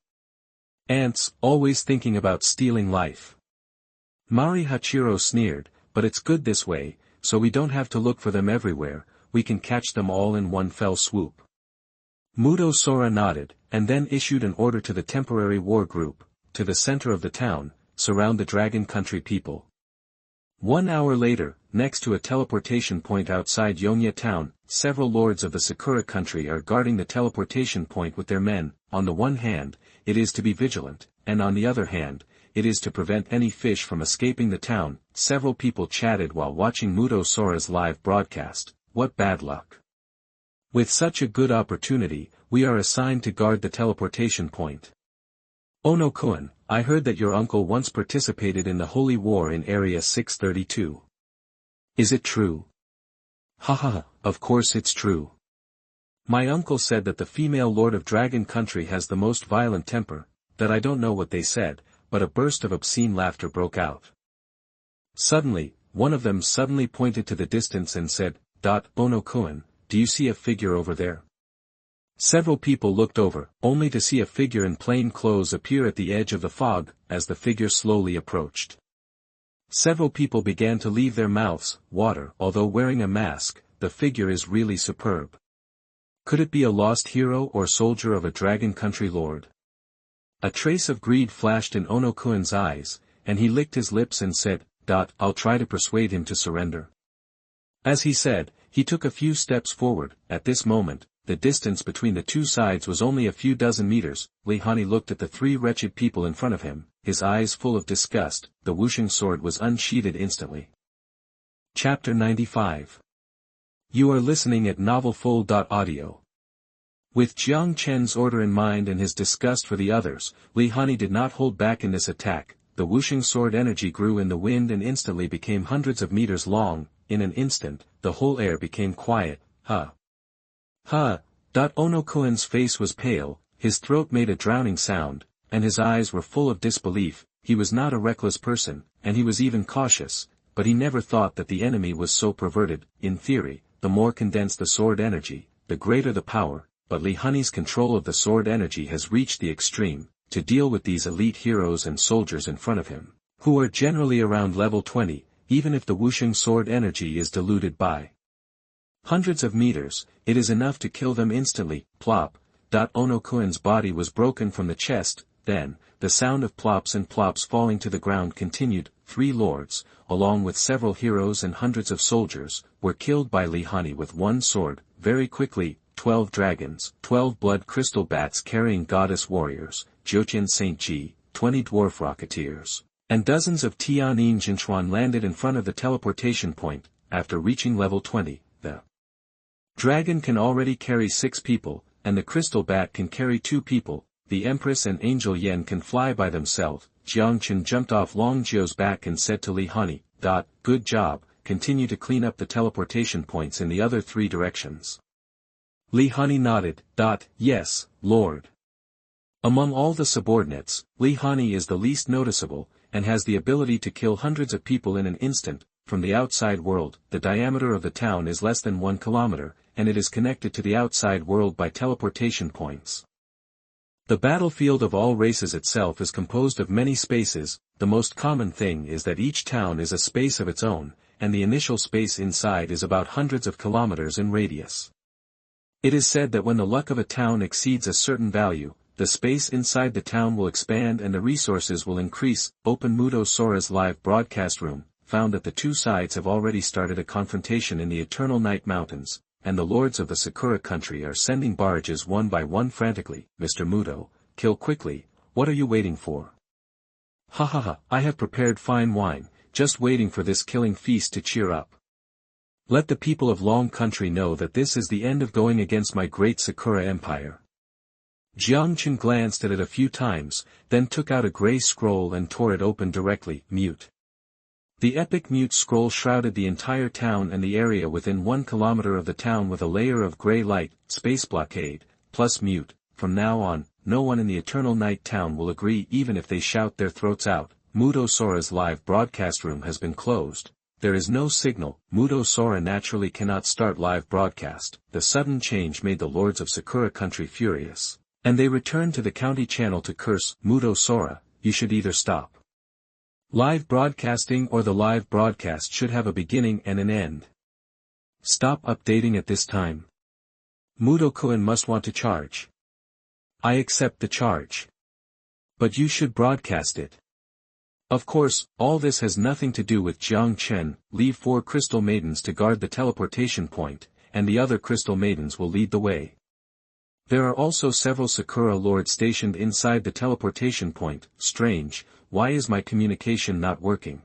Ants, always thinking about stealing life." Mari Hachiro sneered, "But it's good this way, so we don't have to look for them everywhere, we can catch them all in one fell swoop." Mudo Sora nodded, and then issued an order to the temporary war group, to the center of the town, surround the Dragon Country people. 1 hour later, next to a teleportation point outside Yonya town, several lords of the Sakura country are guarding the teleportation point with their men. On the one hand, it is to be vigilant, and on the other hand, it is to prevent any fish from escaping the town. Several people chatted while watching Mudo Sora's live broadcast. What bad luck. With such a good opportunity, we are assigned to guard the teleportation point. Ono-kun, I heard that your uncle once participated in the Holy War in Area 632. Is it true? Haha, of course it's true. My uncle said that the female lord of Dragon Country has the most violent temper, that I don't know what they said, but a burst of obscene laughter broke out. Suddenly, one of them suddenly pointed to the distance and said, Ono-kun, do you see a figure over there? Several people looked over, only to see a figure in plain clothes appear at the edge of the fog, as the figure slowly approached. Several people began to leave their mouths water. Although wearing a mask, the figure is really superb. Could it be a lost hero or soldier of a Dragon Country lord? A trace of greed flashed in Ono-kun's eyes, and he licked his lips and said, I'll try to persuade him to surrender. As he said, he took a few steps forward. At this moment, the distance between the two sides was only a few dozen meters. Li Hanyi looked at the three wretched people in front of him, his eyes full of disgust. The Xuanyuan Sword was unsheathed instantly. Chapter 95. You are listening at novelfull.audio. With Jiang Chen's order in mind and his disgust for the others, Li Hanyi did not hold back in this attack. The Xuanyuan Sword energy grew in the wind and instantly became hundreds of meters long. In an instant, the whole air became quiet. Ono-kun's face was pale, his throat made a drowning sound, and his eyes were full of disbelief. He was not a reckless person, and he was even cautious, but he never thought that the enemy was so perverted. In theory, the more condensed the sword energy, the greater the power, but Li Hanyi's control of the sword energy has reached the extreme, to deal with these elite heroes and soldiers in front of him, who are generally around level 20, even if the Xuanyuan Sword energy is diluted by hundreds of meters, it is enough to kill them instantly. Plop. Ono-kun's body was broken from the chest. Then, the sound of plops and plops falling to the ground continued. 3 lords, along with several heroes and hundreds of soldiers, were killed by Li Hanyi with one sword. Very quickly, 12 dragons, 12 blood crystal bats carrying goddess warriors, Jiuqian Saint Ji, 20 dwarf rocketeers, and dozens of Tianyin Jinchuan landed in front of the teleportation point. After reaching level 20, the dragon can already carry 6 people, and the crystal bat can carry 2 people. The Empress and Angel Yen can fly by themselves. Jiang Chen jumped off Long Jio's back and said to Li Hanyi, Good job, continue to clean up the teleportation points in the other 3 directions. Li Hanyi nodded. Yes, Lord. Among all the subordinates, Li Hanyi is the least noticeable, and has the ability to kill hundreds of people in an instant. From the outside world, the diameter of the town is less than 1 kilometer, and it is connected to the outside world by teleportation points. The battlefield of all races itself is composed of many spaces. The most common thing is that each town is a space of its own, and the initial space inside is about hundreds of kilometers in radius. It is said that when the luck of a town exceeds a certain value, the space inside the town will expand and the resources will increase. Open Mudo Sora's live broadcast room, found that the 2 sides have already started a confrontation in the Eternal Night Mountains, and the lords of the Sakura country are sending barges one by one frantically. Mr. Mudo, kill quickly, what are you waiting for? I have prepared fine wine, just waiting for this killing feast to cheer up. Let the people of Long Country know that this is the end of going against my great Sakura Empire. Jiang Chen glanced at it a few times, then took out a gray scroll and tore it open directly. Mute. The epic mute scroll shrouded the entire town and the area within 1 kilometer of the town with a layer of gray light, space blockade, plus mute. From now on, no one in the Eternal Night town will agree even if they shout their throats out. Mudo Sora's live broadcast room has been closed. There is no signal. Mudo Sora naturally cannot start live broadcast. The sudden change made the lords of Sakura country furious, and they returned to the county channel to curse. Mudo Sora, you should either stop live broadcasting or the live broadcast should have a beginning and an end. Stop updating at this time. Mudo-kun must want to charge. I accept the charge. But you should broadcast it. Of course, all this has nothing to do with Jiang Chen. Leave 4 crystal maidens to guard the teleportation point, and the other crystal maidens will lead the way. There are also several Sakura lords stationed inside the teleportation point. Strange, why is my communication not working?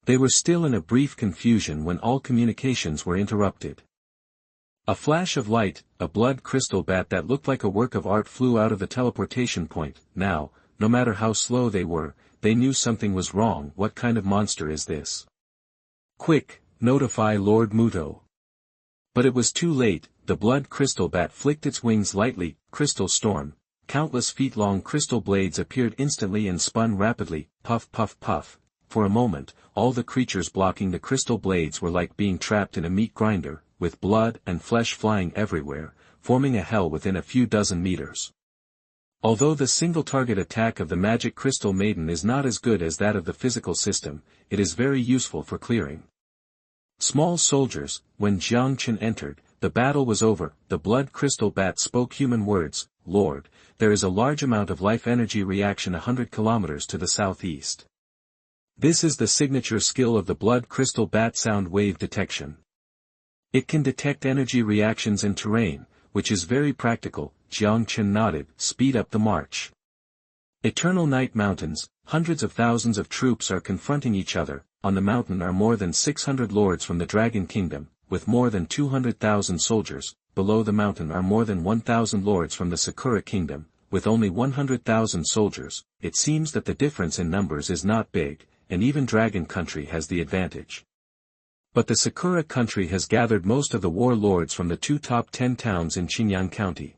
They were still in a brief confusion when all communications were interrupted. A flash of light, a blood crystal bat that looked like a work of art flew out of the teleportation point. Now, no matter how slow they were, they knew something was wrong. What kind of monster is this? Quick, notify Lord Muto. But it was too late. The blood crystal bat flicked its wings lightly. Crystal storm. Countless feet-long crystal blades appeared instantly and spun rapidly. Puff puff puff. For a moment, all the creatures blocking the crystal blades were like being trapped in a meat grinder, with blood and flesh flying everywhere, forming a hell within a few dozen meters. Although the single-target attack of the magic crystal maiden is not as good as that of the physical system, it is very useful for clearing small soldiers. When Jiang Chen entered, the battle was over. The blood crystal bat spoke human words. Lord, there is a large amount of life energy reaction 100 kilometers to the southeast. This is the signature skill of the blood crystal bat: sound wave detection. It can detect energy reactions in terrain, which is very practical. Jiang Chen nodded. Speed up the march. Eternal Night Mountains. Hundreds of thousands of troops are confronting each other. On the mountain are more than 600 lords from the Dragon Kingdom, with more than 200,000 soldiers. Below the mountain are more than 1,000 lords from the Sakura Kingdom, with only 100,000 soldiers. It seems that the difference in numbers is not big, and even Dragon Country has the advantage. But the Sakura Country has gathered most of the war lords from the 2 top 10 towns in Xinjiang County.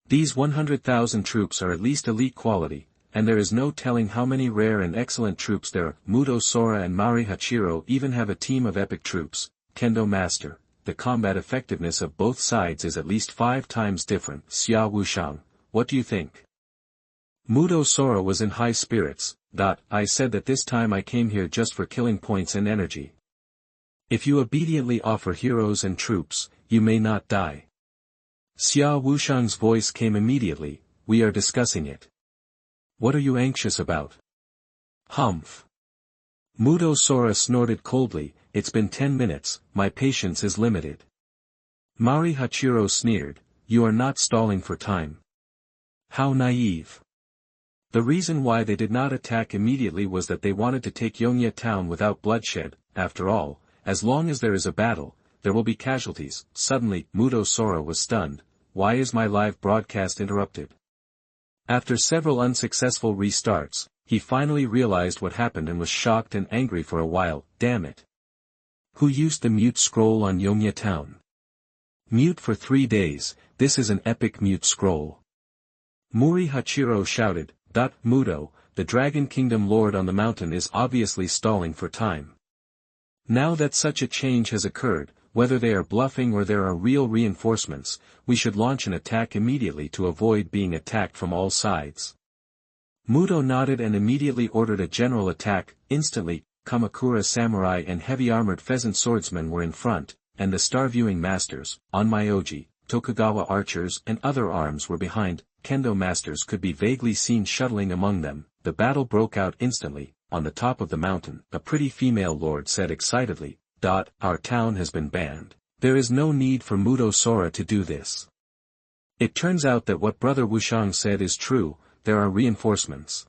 These 100,000 troops are at least elite quality, and there is no telling how many rare and excellent troops there are. Mudo Sora and Mari Hachiro even have a team of epic troops. Kendo Master, the combat effectiveness of both sides is at least 5 times different. Xia Wushang, what do you think? Mudo Sora was in high spirits. I said that this time I came here just for killing points and energy. If you obediently offer heroes and troops, you may not die. Xia Wushang's voice came immediately. We are discussing it. What are you anxious about? Humph. Mudo Sora snorted coldly. It's been 10 minutes, my patience is limited. Mari Hachiro sneered. You are not stalling for time. How naive. The reason why they did not attack immediately was that they wanted to take Yongye town without bloodshed. After all, as long as there is a battle, there will be casualties. Suddenly, Mudo Sora was stunned. Why is my live broadcast interrupted? After several unsuccessful restarts, he finally realized what happened and was shocked and angry for a while. Damn it. Who used the mute scroll on Yongye town? Mute for 3 days, this is an epic mute scroll. Mari Hachiro shouted. Mudo, the Dragon Kingdom Lord on the mountain is obviously stalling for time. Now that such a change has occurred, whether they are bluffing or there are real reinforcements, we should launch an attack immediately to avoid being attacked from all sides. Mudo nodded and immediately ordered a general attack. Instantly, Kamakura samurai and heavy-armored pheasant swordsmen were in front, and the star-viewing masters, Onmyoji, Tokugawa archers and other arms were behind. Kendo masters could be vaguely seen shuttling among them. The battle broke out instantly. On the top of the mountain, a pretty female lord said excitedly, Our town has been banned. There is no need for Mudo Sora to do this. It turns out that what Brother Wushang said is true, there are reinforcements.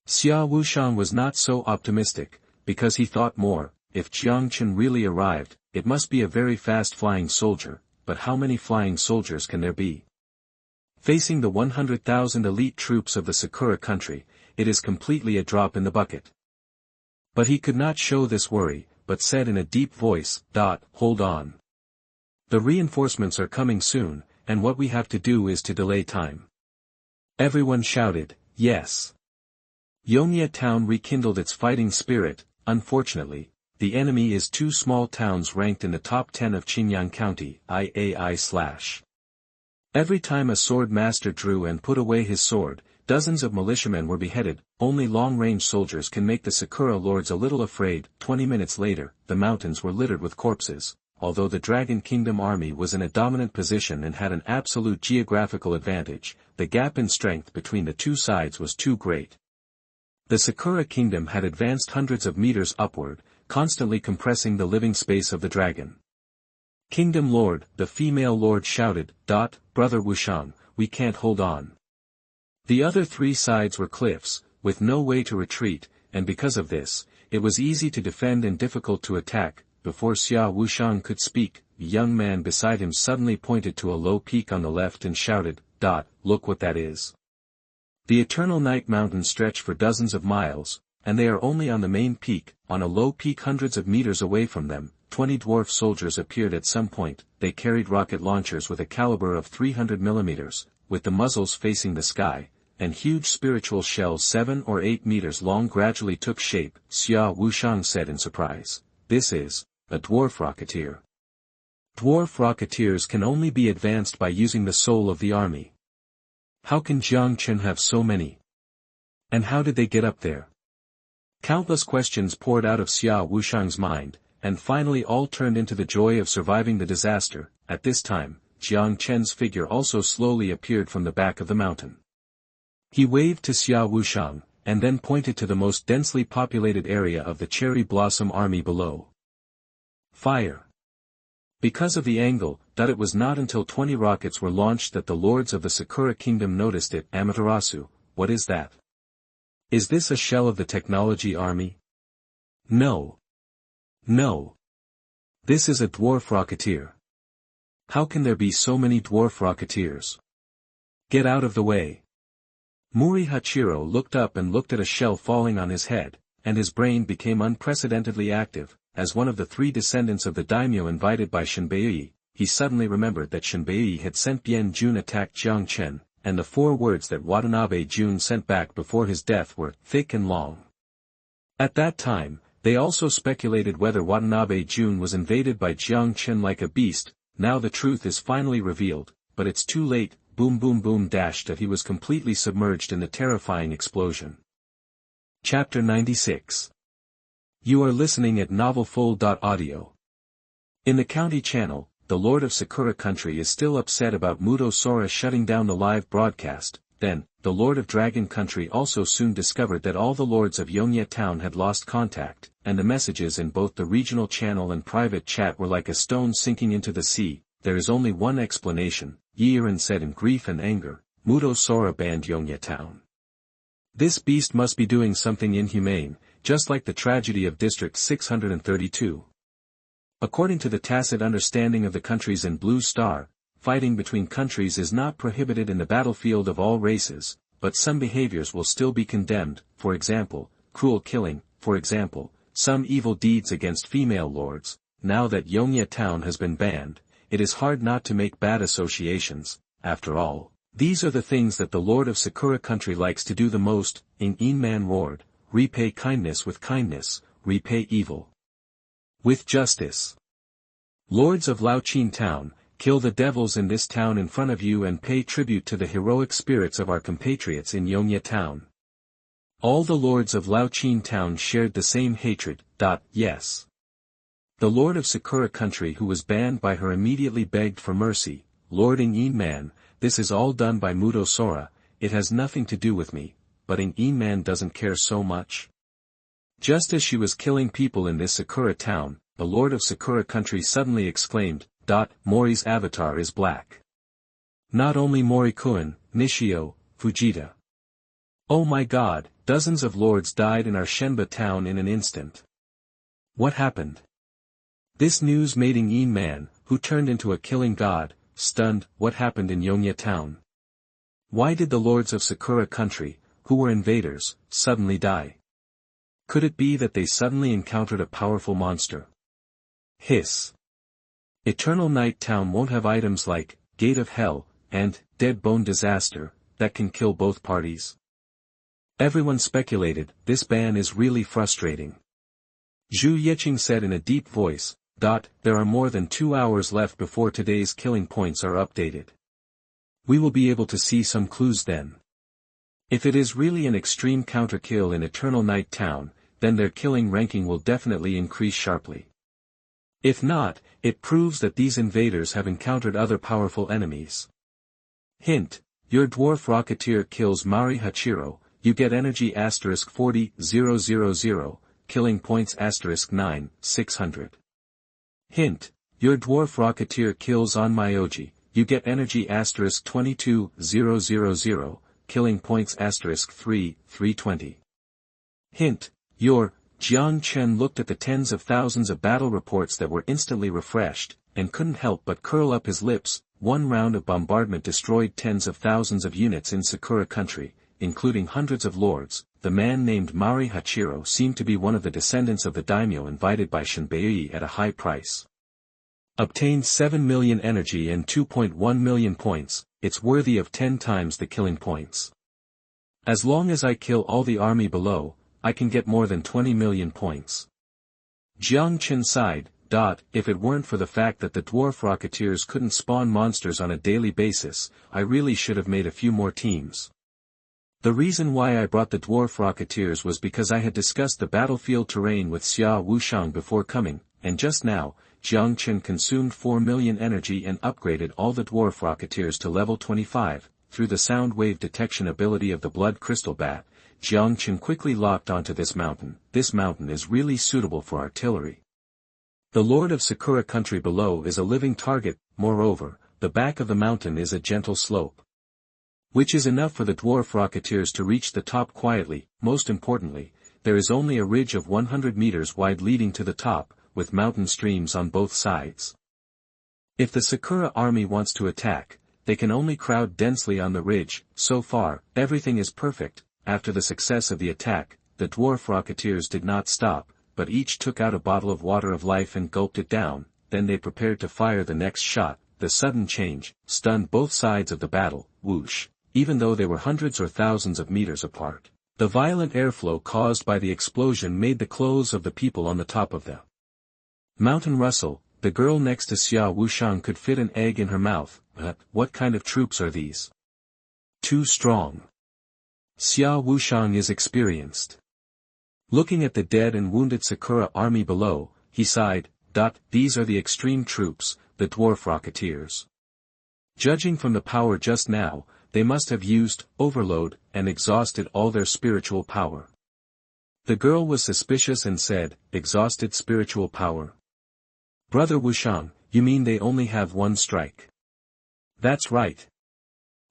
Xia Wushang was not so optimistic, because he thought more, if Jiang Chen really arrived, it must be a very fast-flying soldier, but how many flying soldiers can there be? Facing the 100,000 elite troops of the Sakura country, it is completely a drop in the bucket. But he could not show this worry, but said in a deep voice, "Hold on. The reinforcements are coming soon, and what we have to do is to delay time." Everyone shouted, "Yes." Yongye town rekindled its fighting spirit. Unfortunately, the enemy is two small towns ranked in the top 10 of Qingyang County, IAI/. Every time a sword master drew and put away his sword, dozens of militiamen were beheaded. Only long-range soldiers can make the Sakura lords a little afraid. 20 minutes later, the mountains were littered with corpses. Although the Dragon Kingdom army was in a dominant position and had an absolute geographical advantage, the gap in strength between the two sides was too great. The Sakura Kingdom had advanced hundreds of meters upward, constantly compressing the living space of the dragon. "Kingdom Lord," the female lord shouted, "Brother Wushang, we can't hold on." The other three sides were cliffs, with no way to retreat, and because of this, it was easy to defend and difficult to attack. Before Xia Wushang could speak, the young man beside him suddenly pointed to a low peak on the left and shouted, "Look what that is." The Eternal Night Mountains stretch for dozens of miles, and they are only on the main peak. On a low peak hundreds of meters away from them, 20 dwarf soldiers appeared at some point. They carried rocket launchers with a caliber of 300 mm, with the muzzles facing the sky, and huge spiritual shells 7 or 8 meters long gradually took shape. Xia Wushang said in surprise, "This is a dwarf rocketeer." Dwarf rocketeers can only be advanced by using the soul of the army. How can Jiang Chen have so many? And how did they get up there? Countless questions poured out of Xia Wushang's mind, and finally all turned into the joy of surviving the disaster. At this time, Jiang Chen's figure also slowly appeared from the back of the mountain. He waved to Xia Wushang, and then pointed to the most densely populated area of the Cherry Blossom army below. Fire! Because of the angle, it was not until 20 rockets were launched that the lords of the Sakura Kingdom noticed it. "Amaterasu, what is that? Is this a shell of the technology army?" No. No. This is a dwarf rocketeer. How can there be so many dwarf rocketeers? Get out of the way. Muri Hachiro looked up and looked at a shell falling on his head, and his brain became unprecedentedly active. As one of the three descendants of the daimyo invited by Shinbei, he suddenly remembered that Shinbei had sent Bian Jun attack Jiang Chen, and the 4 words that Watanabe Jun sent back before his death were thick and long. At that time, they also speculated whether Watanabe Jun was invaded by Jiang Chen like a beast. Now the truth is finally revealed, but it's too late. Boom boom boom that he was completely submerged in the terrifying explosion. Chapter 96. You are listening at novelfull.audio. In the county channel, the Lord of Sakura Country is still upset about Muto Sora shutting down the live broadcast. Then, the Lord of Dragon Country also soon discovered that all the lords of Yongye Town had lost contact, and the messages in both the regional channel and private chat were like a stone sinking into the sea. There is only one explanation, Yiren said in grief and anger. Muto Sora banned Yongye Town. This beast must be doing something inhumane, just like the tragedy of District 632. According to the tacit understanding of the countries in Blue Star, fighting between countries is not prohibited in the battlefield of all races, but some behaviors will still be condemned, for example, cruel killing, for example, some evil deeds against female lords. Now that Yongye Town has been banned, it is hard not to make bad associations. After all, these are the things that the Lord of Sakura Country likes to do the most. In Man roared, "Repay kindness with kindness, repay evil with justice. Lords of Laoqin Town, kill the devils in this town in front of you and pay tribute to the heroic spirits of our compatriots in Yongye Town." All the lords of Laoqin Town shared the same hatred. Yes. The Lord of Sakura Country who was banned by her immediately begged for mercy. "Lord In Man, this is all done by Muto Sora, it has nothing to do with me, but In Man doesn't care so much." Just as she was killing people in this Sakura town, the Lord of Sakura Country suddenly exclaimed, "Mori's avatar is black. Not only Mori-kun, Nishio, Fujita. Oh my god, dozens of lords died in our Shenba town in an instant. What happened?" This news made In Man, who turned into a killing god, stunned. What happened in Yongye Town? Why did the lords of Sakura Country, who were invaders, suddenly die? Could it be that they suddenly encountered a powerful monster? Hiss. Eternal Night Town won't have items like Gate of Hell and Dead Bone Disaster that can kill both parties. Everyone speculated, this ban is really frustrating. Zhu Yeqing said in a deep voice, there are more than 2 hours left before today's killing points are updated. We will be able to see some clues then. If it is really an extreme counter-kill in Eternal Night Town, then their killing ranking will definitely increase sharply. If not, it proves that these invaders have encountered other powerful enemies. Hint: your dwarf rocketeer kills Mari Hachiro, you get energy *40,000, killing points *9, 600. Hint: your dwarf rocketeer kills Onmyoji, you get energy *22,000, killing points *3, 320. Hint: your Jiang Chen looked at the tens of thousands of battle reports that were instantly refreshed, and couldn't help but curl up his lips. One round of bombardment destroyed tens of thousands of units in Sakura country, including hundreds of lords. The man named Mari Hachiro seemed to be one of the descendants of the daimyo invited by Shinbei at a high price. Obtained 7 million energy and 2.1 million points, it's worthy of 10 times the killing points. As long as I kill all the army below, I can get more than 20 million points. Jiang Chen sighed, if it weren't for the fact that the dwarf rocketeers couldn't spawn monsters on a daily basis, I really should have made a few more teams. The reason why I brought the dwarf rocketeers was because I had discussed the battlefield terrain with Xia Wushang before coming, and just now, Jiang Chen consumed 4 million energy and upgraded all the dwarf rocketeers to level 25, through the sound wave detection ability of the blood crystal bat. Jiang Chen quickly locked onto this mountain. This mountain is really suitable for artillery. The Lord of Sakura country below is a living target. Moreover, the back of the mountain is a gentle slope, which is enough for the dwarf rocketeers to reach the top quietly. Most importantly, there is only a ridge of 100 meters wide leading to the top, with mountain streams on both sides. If the Sakura army wants to attack, they can only crowd densely on the ridge. So far, everything is perfect. After the success of the attack, the dwarf rocketeers did not stop, but each took out a bottle of water of life and gulped it down. Then they prepared to fire the next shot. The sudden change stunned both sides of the battle. Whoosh! Even though they were hundreds or thousands of meters apart, the violent airflow caused by the explosion made the clothes of the people on the top of the mountain rustle. The girl next to Xia Wushang could fit an egg in her mouth. What kind of troops are these? Too strong. Xia Wushang is experienced. Looking at the dead and wounded Sakura army below, he sighed, these are the extreme troops, the dwarf rocketeers. Judging from the power just now, they must have used overload and exhausted all their spiritual power. The girl was suspicious and said, exhausted spiritual power? Brother Wushang, you mean they only have one strike? That's right.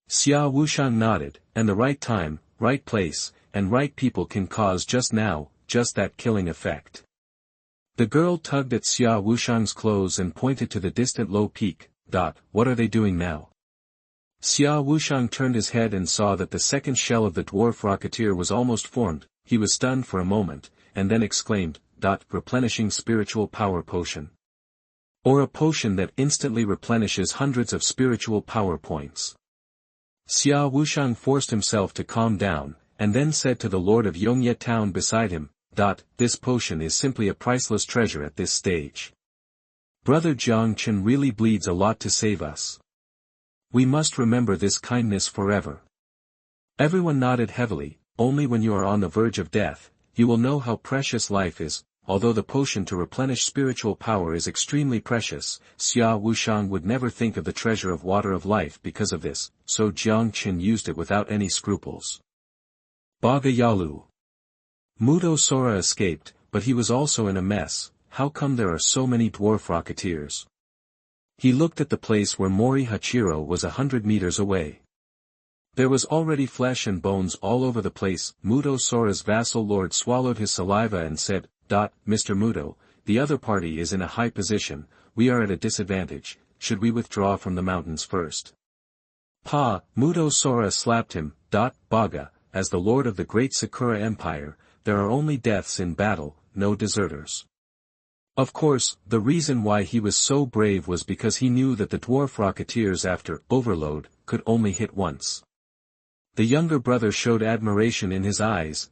Xia Wushang nodded, and the right time, right place, and right people can cause just that killing effect. The girl tugged at Xia Wushang's clothes and pointed to the distant low peak. What are they doing now? Xia Wushang turned his head and saw that the second shell of the dwarf rocketeer was almost formed. He was stunned for a moment, and then exclaimed, replenishing spiritual power potion. Or a potion that instantly replenishes hundreds of spiritual power points. Xia Wushang forced himself to calm down, and then said to the lord of Yongye town beside him, this potion is simply a priceless treasure at this stage. Brother Jiang Chen really bleeds a lot to save us. We must remember this kindness forever. Everyone nodded heavily. Only when you are on the verge of death, you will know how precious life is. Although the potion to replenish spiritual power is extremely precious, Xia Wushang would never think of the treasure of water of life because of this, so Jiang Chen used it without any scruples. Baga Yalu. Muto Sora escaped, but he was also in a mess. How come there are so many dwarf rocketeers? He looked at the place where Mori Hachiro was 100 meters away. There was already flesh and bones all over the place. Muto Sora's vassal lord swallowed his saliva and said, Mr. Muto, the other party is in a high position, we are at a disadvantage, should we withdraw from the mountains first? Muto Sora slapped him, Baga, as the lord of the great Sakura Empire, there are only deaths in battle, no deserters. Of course, the reason why he was so brave was because he knew that the dwarf rocketeers after overload could only hit once. The younger brother showed admiration in his eyes.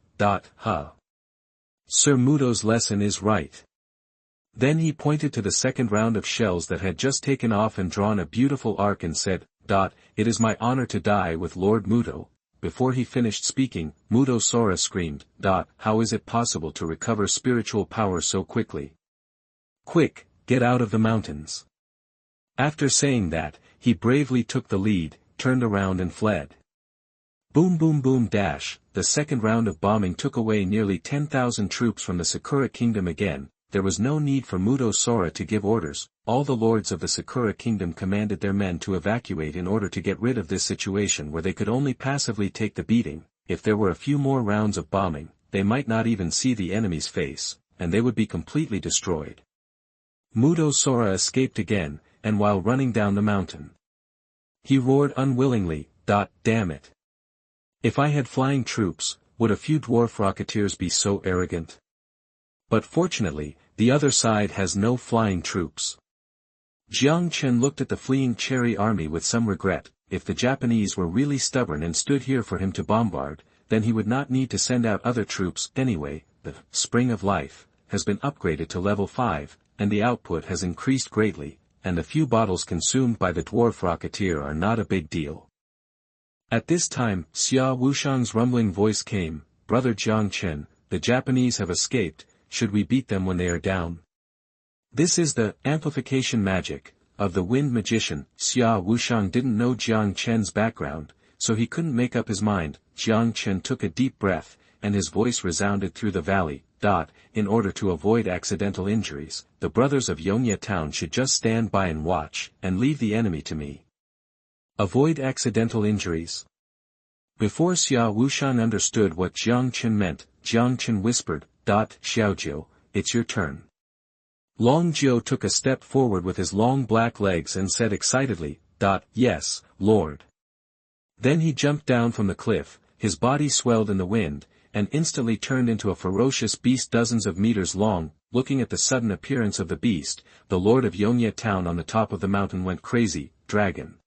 Sir Muto's lesson is right. Then he pointed to the second round of shells that had just taken off and drawn a beautiful arc and said, "It is my honor to die with Lord Muto." Before he finished speaking, Muto Sora screamed, "How is it possible to recover spiritual power so quickly? Quick, get out of the mountains." After saying that, he bravely took the lead, turned around and fled. Boom boom boom dash, the second round of bombing took away nearly 10,000 troops from the Sakura Kingdom again. There was no need for Muto Sora to give orders, all the lords of the Sakura Kingdom commanded their men to evacuate in order to get rid of this situation where they could only passively take the beating. If there were a few more rounds of bombing, they might not even see the enemy's face, and they would be completely destroyed. Muto Sora escaped again, and while running down the mountain, he roared unwillingly, "Damn it! If I had flying troops, would a few dwarf rocketeers be so arrogant? But fortunately, the other side has no flying troops." Jiang Chen looked at the fleeing Cherry army with some regret. If the Japanese were really stubborn and stood here for him to bombard, then he would not need to send out other troops anyway. The Spring of Life has been upgraded to level 5, and the output has increased greatly, and the few bottles consumed by the dwarf rocketeer are not a big deal. At this time, Xia Wushang's rumbling voice came, "Brother Jiang Chen, the Japanese have escaped, should we beat them when they are down?" This is the amplification magic of the wind magician. Xia Wushang didn't know Jiang Chen's background, so he couldn't make up his mind. Jiang Chen took a deep breath, and his voice resounded through the valley. In order to avoid accidental injuries, the brothers of Yongye Town should just stand by and watch, and leave the enemy to me. Avoid accidental injuries. Before Xia Wushang understood what Jiang Chen meant, Jiang Chen whispered, "Xiaojiu, it's your turn." Long Jiu took a step forward with his long black legs and said excitedly, "Yes, Lord." Then he jumped down from the cliff, his body swelled in the wind, and instantly turned into a ferocious beast dozens of meters long. Looking at the sudden appearance of the beast, the lord of Yongye Town on the top of the mountain went crazy. Dragon.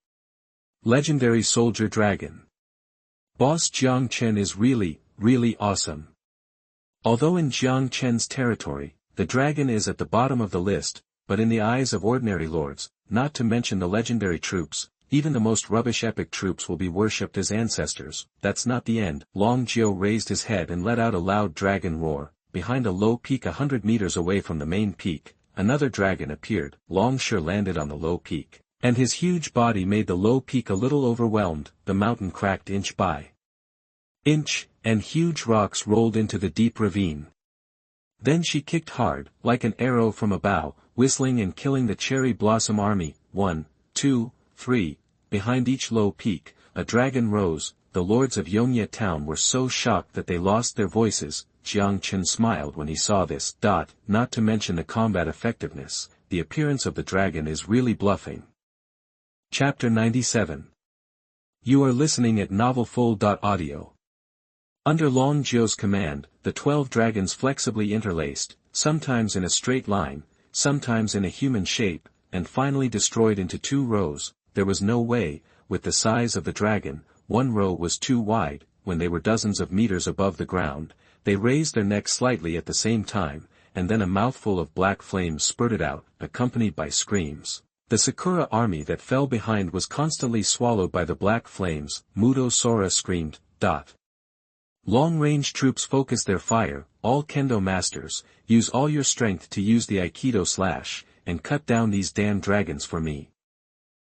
Legendary soldier dragon. Boss Jiang Chen is really, really awesome. Although in Jiang Chen's territory, the dragon is at the bottom of the list, but in the eyes of ordinary lords, not to mention the legendary troops, even the most rubbish epic troops will be worshipped as ancestors. That's not the end. Long Jiu raised his head and let out a loud dragon roar. Behind a low peak 100 meters away from the main peak, another dragon appeared. Long Shi landed on the low peak, and his huge body made the low peak a little overwhelmed. The mountain cracked inch by inch, and huge rocks rolled into the deep ravine. Then she kicked hard, like an arrow from a bow, whistling and killing the cherry blossom army. 1, 2, 3, behind each low peak, a dragon rose. The lords of Yongye Town were so shocked that they lost their voices. Jiang Chen smiled when he saw this. Not to mention the combat effectiveness, the appearance of the dragon is really bluffing. Chapter 97. You are listening at novelfull.audio. Under Long Jiu's command, the 12 dragons flexibly interlaced, sometimes in a straight line, sometimes in a human shape, and finally destroyed into 2 rows. There was no way, with the size of the dragon, one row was too wide. When they were dozens of meters above the ground, they raised their necks slightly at the same time, and then a mouthful of black flames spurted out, accompanied by screams. The Sakura army that fell behind was constantly swallowed by the black flames. Muto Sora screamed, Long-range troops focus their fire. All kendo masters, use all your strength to use the Aikido slash, and cut down these damn dragons for me.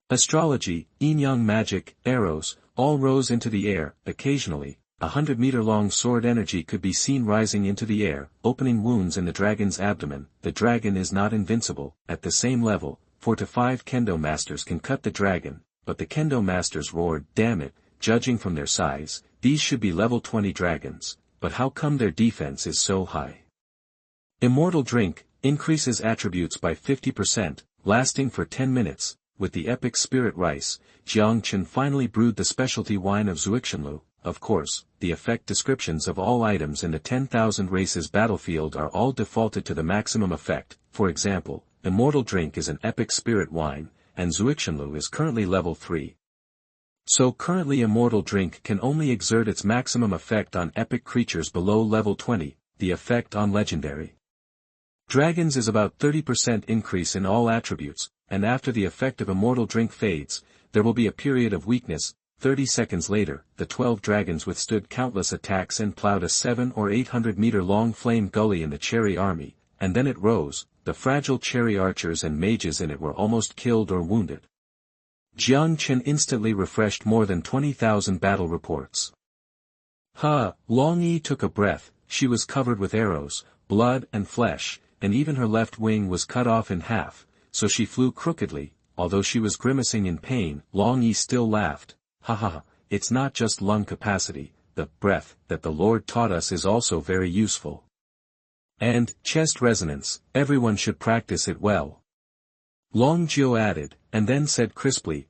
Astrology, yin-yang magic, arrows, all rose into the air. Occasionally, 100-meter-long sword energy could be seen rising into the air, opening wounds in the dragon's abdomen. The dragon is not invincible. At the same level, 4 to 5 kendo masters can cut the dragon, but the kendo masters roared, "Damn it, judging from their size, these should be level 20 dragons, but how come their defense is so high?" Immortal drink, increases attributes by 50%, lasting for 10 minutes. With the epic spirit rice, Jiang Chen finally brewed the specialty wine of Xuanyuan, of course, the effect descriptions of all items in the 10,000 races battlefield are all defaulted to the maximum effect. For example, Immortal Drink is an epic spirit wine, and Xuanyuan is currently level 3. So currently Immortal Drink can only exert its maximum effect on epic creatures below level 20, the effect on legendary dragons is about 30% increase in all attributes, and after the effect of Immortal Drink fades, there will be a period of weakness. 30 seconds later, the 12 dragons withstood countless attacks and plowed a 700 or 800 meter long flame gully in the cherry army, and then it rose. The fragile cherry archers and mages in it were almost killed or wounded. Jiang Chen instantly refreshed more than 20,000 battle reports. Long Yi took a breath. She was covered with arrows, blood and flesh, and even her left wing was cut off in half, so she flew crookedly. Although she was grimacing in pain, Long Yi still laughed. It's not just lung capacity, the breath that the Lord taught us is also very useful. And chest resonance, everyone should practice it well. Long Jiu added, and then said crisply,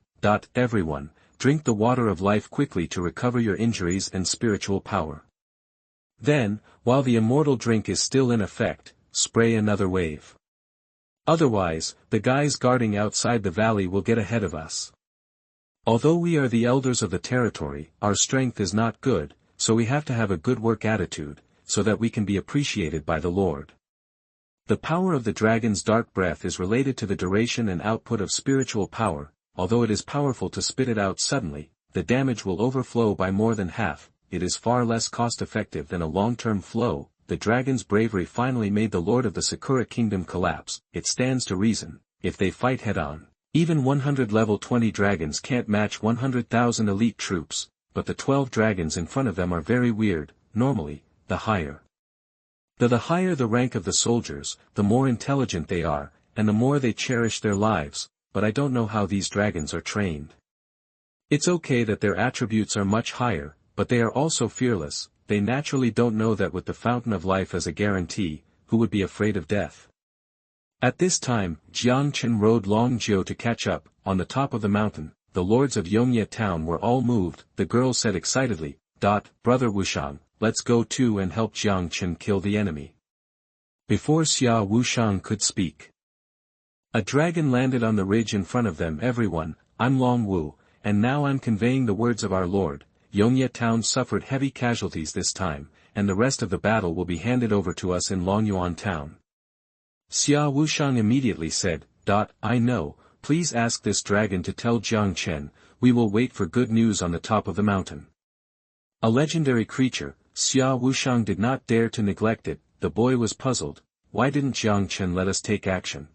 everyone, drink the water of life quickly to recover your injuries and spiritual power. Then, while the immortal drink is still in effect, spray another wave. Otherwise, the guys guarding outside the valley will get ahead of us. Although we are the elders of the territory, our strength is not good, so we have to have a good work attitude, so that we can be appreciated by the Lord. The power of the dragon's dark breath is related to the duration and output of spiritual power. Although it is powerful to spit it out suddenly, the damage will overflow by more than half. It is far less cost-effective than a long-term flow. The dragon's bravery finally made the Lord of the Sakura Kingdom collapse. It stands to reason, if they fight head-on, even 100 level 20 dragons can't match 100,000 elite troops, but the 12 dragons in front of them are very weird. Normally, the higher the rank of the soldiers, the more intelligent they are, and the more they cherish their lives, but I don't know how these dragons are trained. It's okay that their attributes are much higher, but they are also fearless. They naturally don't know that with the fountain of life as a guarantee, who would be afraid of death? At this time, Jiang Chen rode Long Jiu to catch up. On the top of the mountain, the lords of Yongye town were all moved. The girl said excitedly, Brother Wushang, let's go too and help Jiang Chen kill the enemy. Before Xia Wushang could speak, a dragon landed on the ridge in front of them. Everyone, I'm Long Wu, and now I'm conveying the words of our Lord. Yongye town suffered heavy casualties this time, and the rest of the battle will be handed over to us in Longyuan town. Xia Wushang immediately said, I know, please ask this dragon to tell Jiang Chen, we will wait for good news on the top of the mountain. A legendary creature, Xia Wushang did not dare to neglect it. The boy was puzzled. Why didn't Jiang Chen let us take action?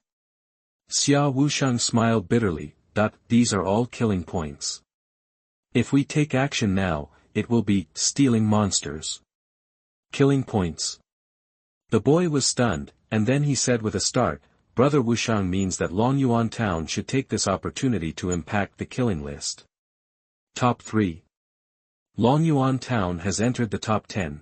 Xia Wushang smiled bitterly. These are all killing points. If we take action now, it will be stealing monsters. Killing points. The boy was stunned, and then he said with a start, Brother Wushang means that Longyuan town should take this opportunity to impact the killing list. Top 3. Longyuan town has entered the top 10.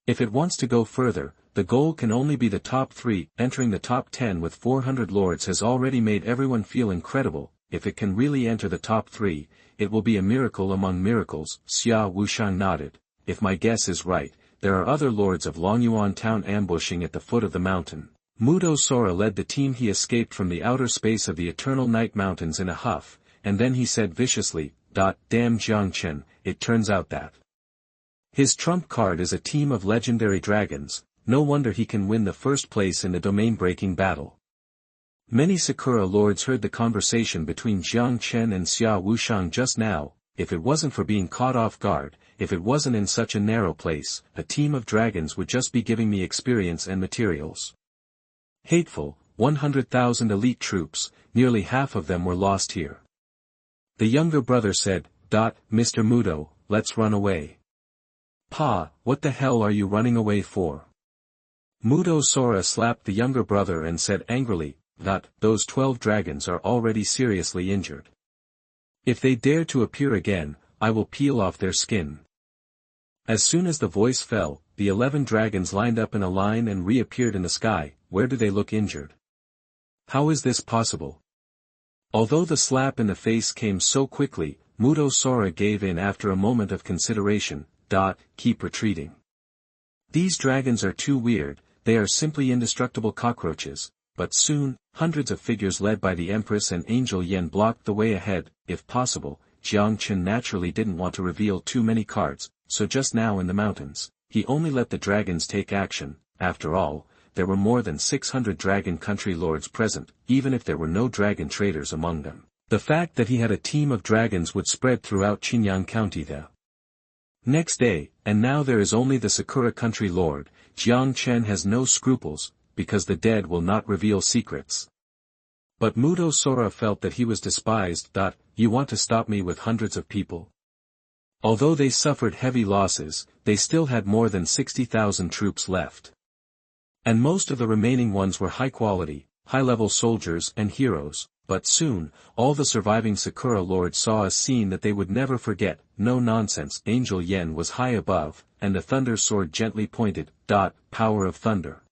If it wants to go further, the goal can only be the top 3. Entering the top 10 with 400 lords has already made everyone feel incredible. If it can really enter the top 3, it will be a miracle among miracles. Xia Wushang nodded. If my guess is right, there are other lords of Longyuan town ambushing at the foot of the mountain. Mudo Sora led the team. He escaped from the outer space of the Eternal Night Mountains in a huff, and then he said viciously, Damn Jiang Chen, it turns out that his trump card is a team of legendary dragons. No wonder he can win the first place in the domain-breaking battle. Many Sakura lords heard the conversation between Jiang Chen and Xia Wushang just now. If it wasn't for being caught off guard, if it wasn't in such a narrow place, a team of dragons would just be giving me experience and materials. Hateful, 100,000 elite troops, nearly half of them were lost here. The younger brother said, Mr. Mudo, let's run away. Pa, what the hell are you running away for? Mudo Sora slapped the younger brother and said angrily, those 12 dragons are already seriously injured. If they dare to appear again, I will peel off their skin. As soon as the voice fell, the 11 dragons lined up in a line and reappeared in the sky. Where do they look injured? How is this possible? Although the slap in the face came so quickly, Muto Sora gave in after a moment of consideration. Keep retreating. These dragons are too weird, they are simply indestructible cockroaches. But soon, hundreds of figures led by the Empress and Angel Yen blocked the way ahead. If possible, Jiang Chen naturally didn't want to reveal too many cards, so just now in the mountains, he only let the dragons take action. After all, there were more than 600 dragon country lords present, even if there were no dragon traders among them. The fact that he had a team of dragons would spread throughout Qinyang County the next day, and now there is only the Sakura country lord. Jiang Chen has no scruples, because the dead will not reveal secrets. But Muto Sora felt that he was despised. You want to stop me with hundreds of people? Although they suffered heavy losses, they still had more than 60,000 troops left. And most of the remaining ones were high-quality, high-level soldiers and heroes. But soon, all the surviving Sakura lords saw a scene that they would never forget. No nonsense. Angel Yen was high above, and the thunder sword gently pointed. Power of thunder.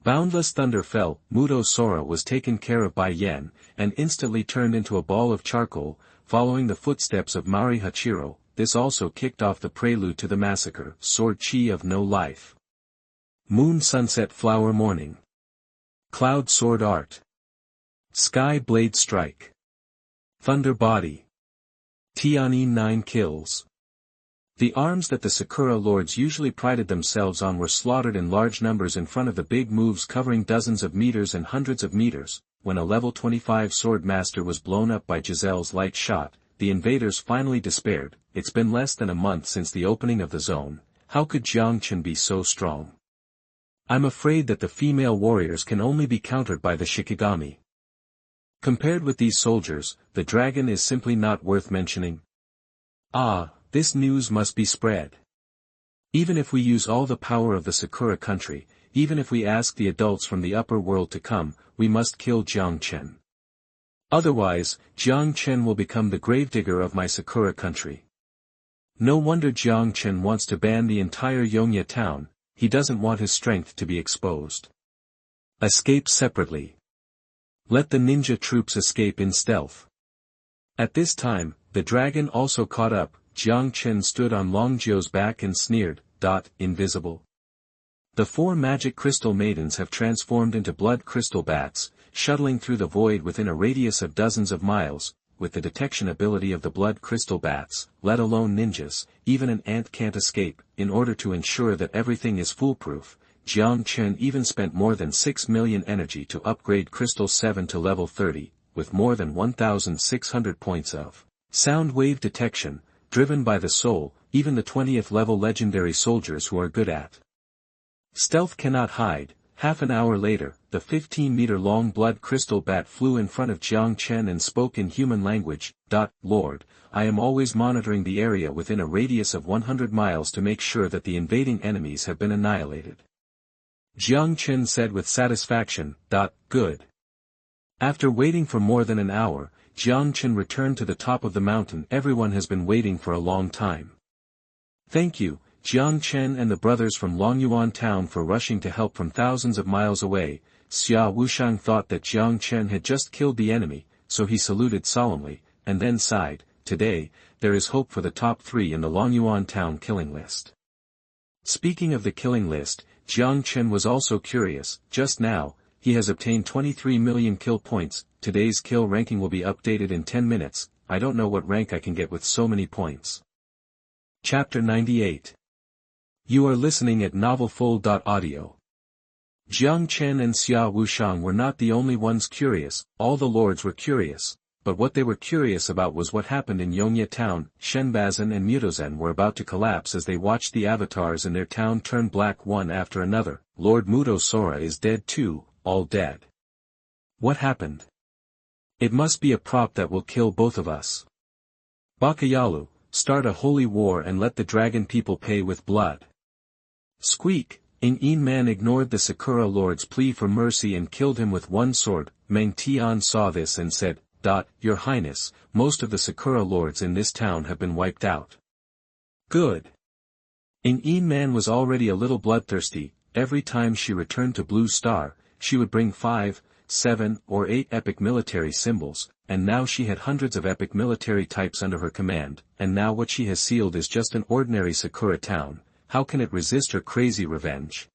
Boundless thunder fell. Muto Sora was taken care of by Yen, and instantly turned into a ball of charcoal, following the footsteps of Mari Hachiro. This also kicked off the prelude to the massacre. Sword Chi of no life. Moon sunset flower morning. Cloud sword art. Sky blade strike. Thunder body. Tianyin 9 kills. The arms that the Sakura lords usually prided themselves on were slaughtered in large numbers in front of the big moves covering dozens of meters and hundreds of meters. When a level 25 sword master was blown up by Giselle's light shot, the invaders finally despaired. It's been less than a month since the opening of the zone. How could Jiang Chen be so strong? I'm afraid that the female warriors can only be countered by the Shikigami. Compared with these soldiers, the dragon is simply not worth mentioning. This news must be spread. Even if we use all the power of the Sakura country, even if we ask the adults from the upper world to come, we must kill Jiang Chen. Otherwise, Jiang Chen will become the gravedigger of my Sakura country. No wonder Jiang Chen wants to ban the entire Yongya town. He doesn't want his strength to be exposed. Escape separately. Let the ninja troops escape in stealth. At this time, the dragon also caught up. Jiang Chen stood on Long Jiu's back and sneered. Invisible. The 4 magic crystal maidens have transformed into blood crystal bats, shuttling through the void within a radius of dozens of miles. With the detection ability of the blood crystal bats, let alone ninjas, even an ant can't escape. In order to ensure that everything is foolproof, Jiang Chen even spent more than 6 million energy to upgrade Crystal 7 to level 30, with more than 1,600 points of sound wave detection, driven by the soul. Even the 20th level legendary soldiers who are good at stealth cannot hide. Half an hour later, the 15-meter-long blood crystal bat flew in front of Jiang Chen and spoke in human language. Lord, I am always monitoring the area within a radius of 100 miles to make sure that the invading enemies have been annihilated. Jiang Chen said with satisfaction. Good. After waiting for more than an hour, Jiang Chen returned to the top of the mountain everyone has been waiting for a long time. Thank you, Jiang Chen and the brothers from Longyuan town for rushing to help from thousands of miles away. Xia Wushang thought that Jiang Chen had just killed the enemy, so he saluted solemnly, and then sighed. Today, there is hope for the top 3 in the Longyuan town killing list. Speaking of the killing list, Jiang Chen was also curious. Just now, he has obtained 23 million kill points. Today's kill ranking will be updated in 10 minutes. I don't know what rank I can get with so many points. Chapter 98. You are listening at novelfull.audio. Jiang Chen and Xia Wushang were not the only ones curious. All the lords were curious. But what they were curious about was what happened in Yongya town. Shenbazan and Mutozan were about to collapse as they watched the avatars in their town turn black one after another. Lord Muto Sora is dead too, all dead. What happened? It must be a prop that will kill both of us. Bakayalu, start a holy war and let the dragon people pay with blood. Squeak! Yin Man ignored the Sakura lord's plea for mercy and killed him with one sword. Meng Tian saw this and said, Your Highness, most of the Sakura lords in this town have been wiped out. Good. Yin Man was already a little bloodthirsty. Every time she returned to Blue Star, she would bring 5, 7, or 8 epic military symbols, and now she had hundreds of epic military types under her command, and now what she has sealed is just an ordinary Sakura town. How can it resist her crazy revenge?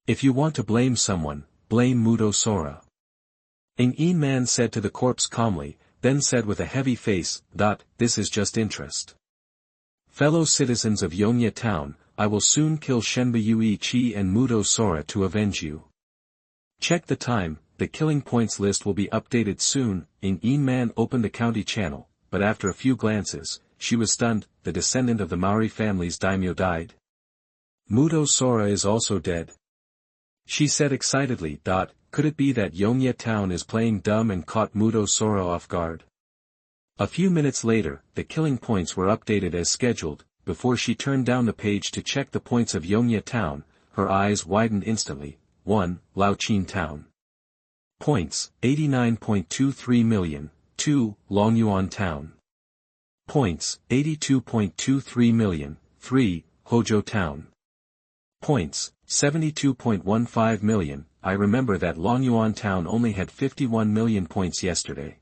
If you want to blame someone, blame Mudo Sora. Ng Man said to the corpse calmly, then said with a heavy face, "This is just interest. Fellow citizens of Yongye town, I will soon kill Shenba Yui Chi and Mudo Sora to avenge you. Check the time, the killing points list will be updated soon." Ng Man opened a county channel, but after a few glances, she was stunned. The descendant of the Maori family's daimyo died. Mudo Sora is also dead. She said excitedly, "Could it be that Yongye town is playing dumb and caught Mudo Sora off guard?" A few minutes later, the killing points were updated as scheduled. Before she turned down the page to check the points of Yongye town, her eyes widened instantly. 1. Laoqin town. Points, 89.23 million. 2. Longyuan town. Points, 82.23 million. 3. Hojo town. Points, 72.15 million. I remember that Longyuan town only had 51 million points yesterday.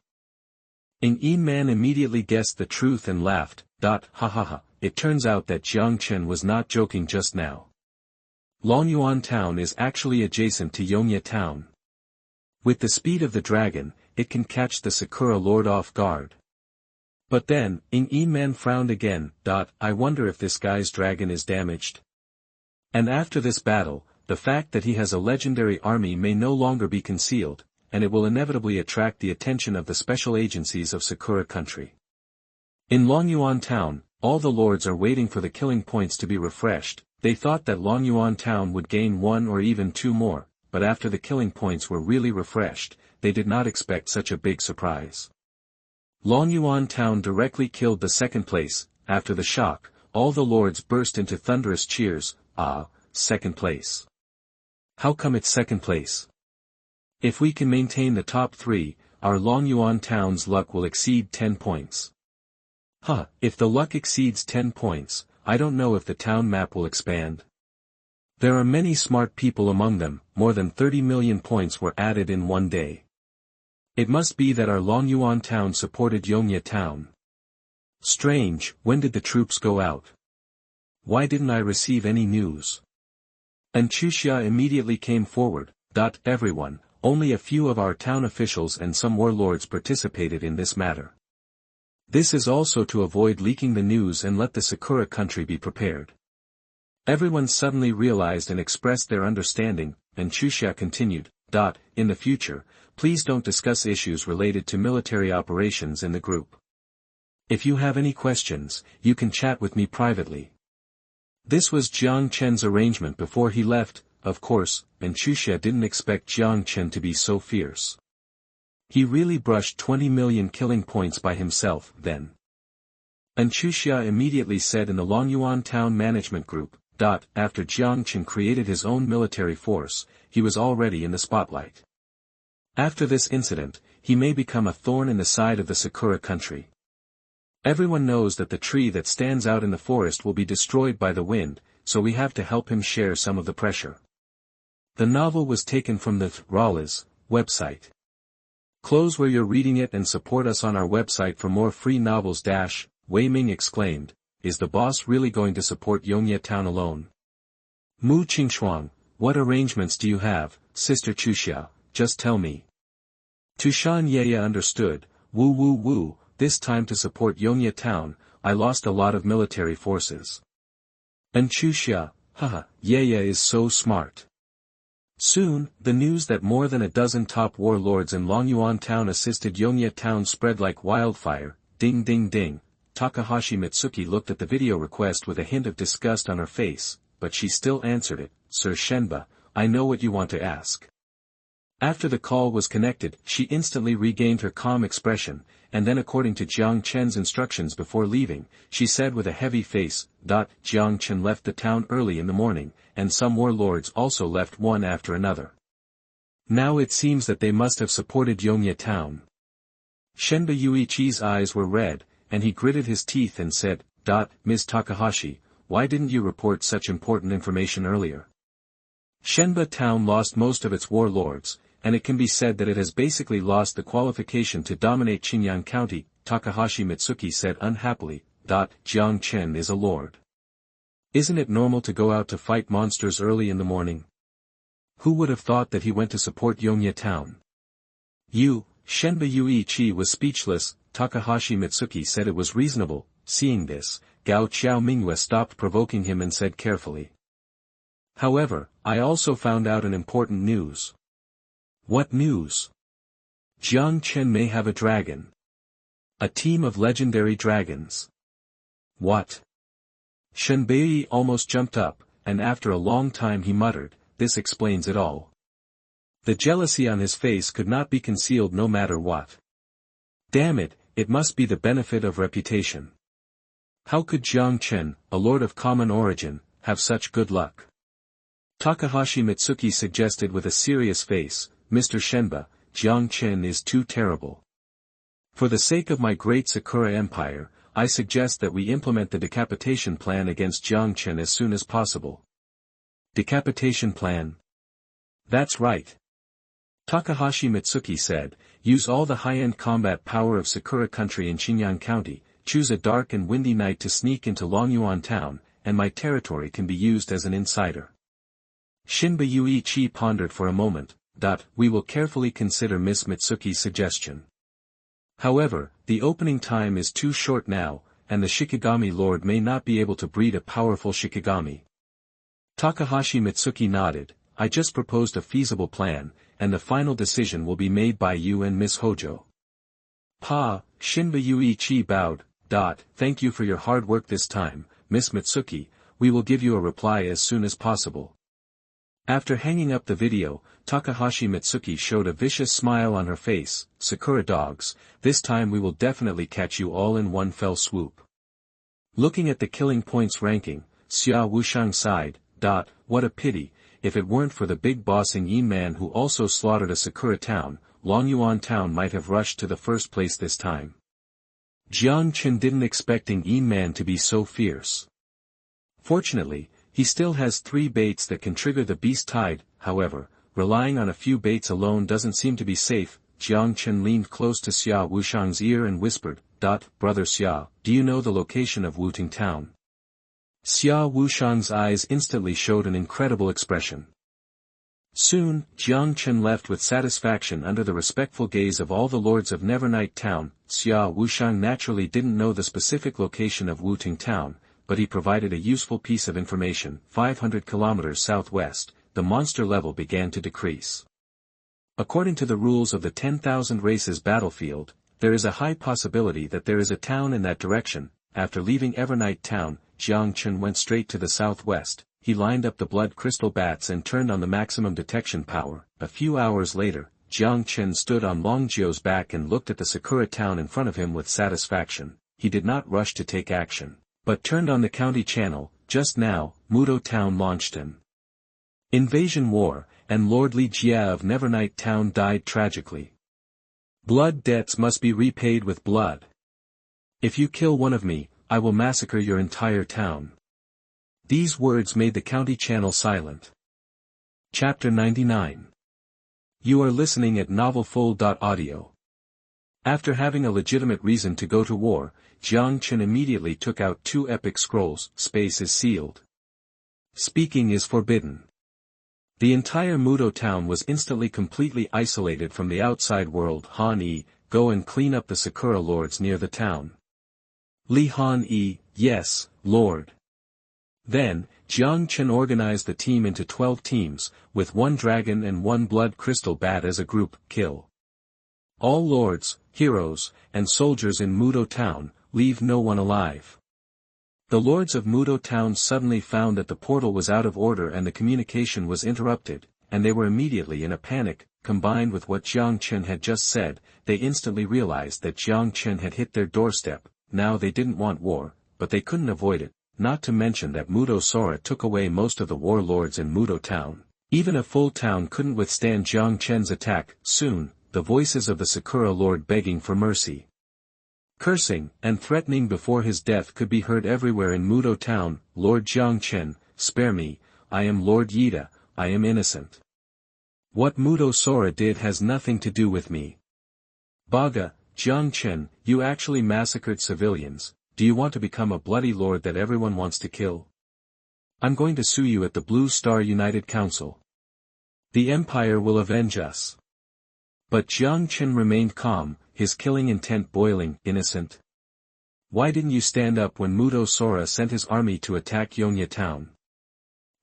Ng Man immediately guessed the truth and laughed. Ha ha ha, it turns out that Jiang Chen was not joking just now. Longyuan town is actually adjacent to Yongye town. With the speed of the dragon, it can catch the Sakura Lord off guard. But then, Ng Man frowned again. I wonder if this guy's dragon is damaged. And after this battle, the fact that he has a legendary army may no longer be concealed, and it will inevitably attract the attention of the special agencies of Sakura country. In Longyuan town, all the lords are waiting for the killing points to be refreshed. They thought that Longyuan town would gain 1 or even 2 more, but after the killing points were really refreshed, they did not expect such a big surprise. Longyuan town directly killed the second place. After the shock, all the lords burst into thunderous cheers. Second place. How come it's second place? If we can maintain the top 3, our Longyuan town's luck will exceed 10 points. If the luck exceeds 10 points, I don't know if the town map will expand. There are many smart people among them. More than 30 million points were added in one day. It must be that our Longyuan town supported Yongye town. Strange, when did the troops go out? Why didn't I receive any news? And Chuxia immediately came forward. Everyone, only a few of our town officials and some warlords participated in this matter. This is also to avoid leaking the news and let the Sakura country be prepared. Everyone suddenly realized and expressed their understanding, and Chuxia continued. In the future, please don't discuss issues related to military operations in the group. If you have any questions, you can chat with me privately. This was Jiang Chen's arrangement before he left, of course, and Chuxia didn't expect Jiang Chen to be so fierce. He really brushed 20 million killing points by himself, then. And Chuxia immediately said in the Longyuan town management group. After Jiang Chen created his own military force, he was already in the spotlight. After this incident, he may become a thorn in the side of the Sakura country. Everyone knows that the tree that stands out in the forest will be destroyed by the wind, so we have to help him share some of the pressure. The novel was taken from the Rawlers website. Close where you're reading it and support us on our website for more free novels. Wei Ming exclaimed, is the boss really going to support Yongye town alone? Mu Qingxuang, what arrangements do you have, Sister Chuxia, just tell me. Tushan Yeye understood. Woo woo woo, this time to support Yongye town, I lost a lot of military forces. And Chuxia, Yeye is so smart. Soon, the news that more than a dozen top warlords in Longyuan town assisted Yongye town spread like wildfire. Ding ding ding. Takahashi Mitsuki looked at the video request with a hint of disgust on her face, but she still answered it. Sir Shenba, I know what you want to ask. After the call was connected, she instantly regained her calm expression, and then according to Jiang Chen's instructions before leaving, she said with a heavy face. Jiang Chen left the town early in the morning, and some warlords also left one after another. Now it seems that they must have supported Yongye town. Shenba Yuichi's eyes were red, and he gritted his teeth and said, Ms. Takahashi, why didn't you report such important information earlier? Shenba town lost most of its warlords, and it can be said that it has basically lost the qualification to dominate Xinjiang County, Takahashi Mitsuki said unhappily. Jiang Chen is a lord. Isn't it normal to go out to fight monsters early in the morning? Who would have thought that he went to support Yongye town? Shenba Yuichi was speechless. Takahashi Mitsuki said it was reasonable. Seeing this, Gao Xiaomingwe stopped provoking him and said carefully. However, I also found out an important news. What news? Jiang Chen may have a dragon. A team of legendary dragons. What? Shenbei almost jumped up, and after a long time he muttered, "This explains it all." The jealousy on his face could not be concealed no matter what. Damn it, it must be the benefit of reputation. How could Jiang Chen, a lord of common origin, have such good luck? Takahashi Mitsuki suggested with a serious face, "Mr. Shenba, Jiang Chen is too terrible. For the sake of my great Sakura Empire, I suggest that we implement the decapitation plan against Jiang Chen as soon as possible." Decapitation plan? That's right. Takahashi Mitsuki said, "Use all the high-end combat power of Sakura country in Xinjiang County, choose a dark and windy night to sneak into Longyuan town, and my territory can be used as an insider." Shinba Yuichi pondered for a moment. We will carefully consider Miss Mitsuki's suggestion. However, the opening time is too short now, and the Shikigami Lord may not be able to breed a powerful Shikigami. Takahashi Mitsuki nodded. "I just proposed a feasible plan, and the final decision will be made by you and Miss Hojo." Shinba Yuichi bowed. "Thank you for your hard work this time, Miss Mitsuki. We will give you a reply as soon as possible." After hanging up the video, Takahashi Mitsuki showed a vicious smile on her face. "Sakura dogs, this time we will definitely catch you all in one fell swoop." Looking at the killing points ranking, Xia Wushang sighed. What a pity, if it weren't for the big bossing Yin man who also slaughtered a Sakura town, Longyuan town might have rushed to the first place this time. Jiang Chen didn't expecting Yin man to be so fierce. Fortunately, he still has 3 baits that can trigger the beast tide. However, relying on a few baits alone doesn't seem to be safe. Jiang Chen leaned close to Xia Wushang's ear and whispered, "Brother Xia, do you know the location of Wuting town?" Xia Wushang's eyes instantly showed an incredible expression. Soon, Jiang Chen left with satisfaction under the respectful gaze of all the lords of Nevernight town. Xia Wushang naturally didn't know the specific location of Wuting town, but he provided a useful piece of information. 500 kilometers southwest, the monster level began to decrease. According to the rules of the 10,000 races battlefield, there is a high possibility that there is a town in that direction. After leaving Evernight town, Jiang Chen went straight to the southwest. He lined up the blood crystal bats and turned on the maximum detection power. A few hours later, Jiang Chen stood on Longjiu's back and looked at the Sakura town in front of him with satisfaction. He did not rush to take action, but turned on the county channel. Just now, Mudo town launched an invasion war, and Lord Li Jia of Nevernight town died tragically. Blood debts must be repaid with blood. If you kill one of me, I will massacre your entire town. These words made the county channel silent. Chapter 99. You are listening at novelfull.audio. After having a legitimate reason to go to war, Jiang Chen immediately took out 2 epic scrolls. Space is sealed. Speaking is forbidden. The entire Mudo town was instantly completely isolated from the outside world. Han-yi, go and clean up the Sakura lords near the town. Li Han-yi, yes, lord. Then, Jiang Chen organized the team into 12 teams, with 1 dragon and 1 blood crystal bat as a group. Kill all lords, heroes, and soldiers in Mudo town, leave no one alive. The lords of Mudo town suddenly found that the portal was out of order and the communication was interrupted, and they were immediately in a panic. Combined with what Jiang Chen had just said, they instantly realized that Jiang Chen had hit their doorstep. Now they didn't want war, but they couldn't avoid it, not to mention that Mudo Sora took away most of the warlords in Mudo town. Even a full town couldn't withstand Jiang Chen's attack. Soon, the voices of the Sakura Lord begging for mercy, cursing, and threatening before his death could be heard everywhere in Mudo town. Lord Jiang Chen, spare me, I am Lord Yida, I am innocent. What Mudo Sora did has nothing to do with me. Baga, Jiang Chen, you actually massacred civilians. Do you want to become a bloody lord that everyone wants to kill? I'm going to sue you at the Blue Star United Council. The Empire will avenge us. But Jiang Chen remained calm, his killing intent boiling. Innocent. Why didn't you stand up when Mudo Sora sent his army to attack Yongya town?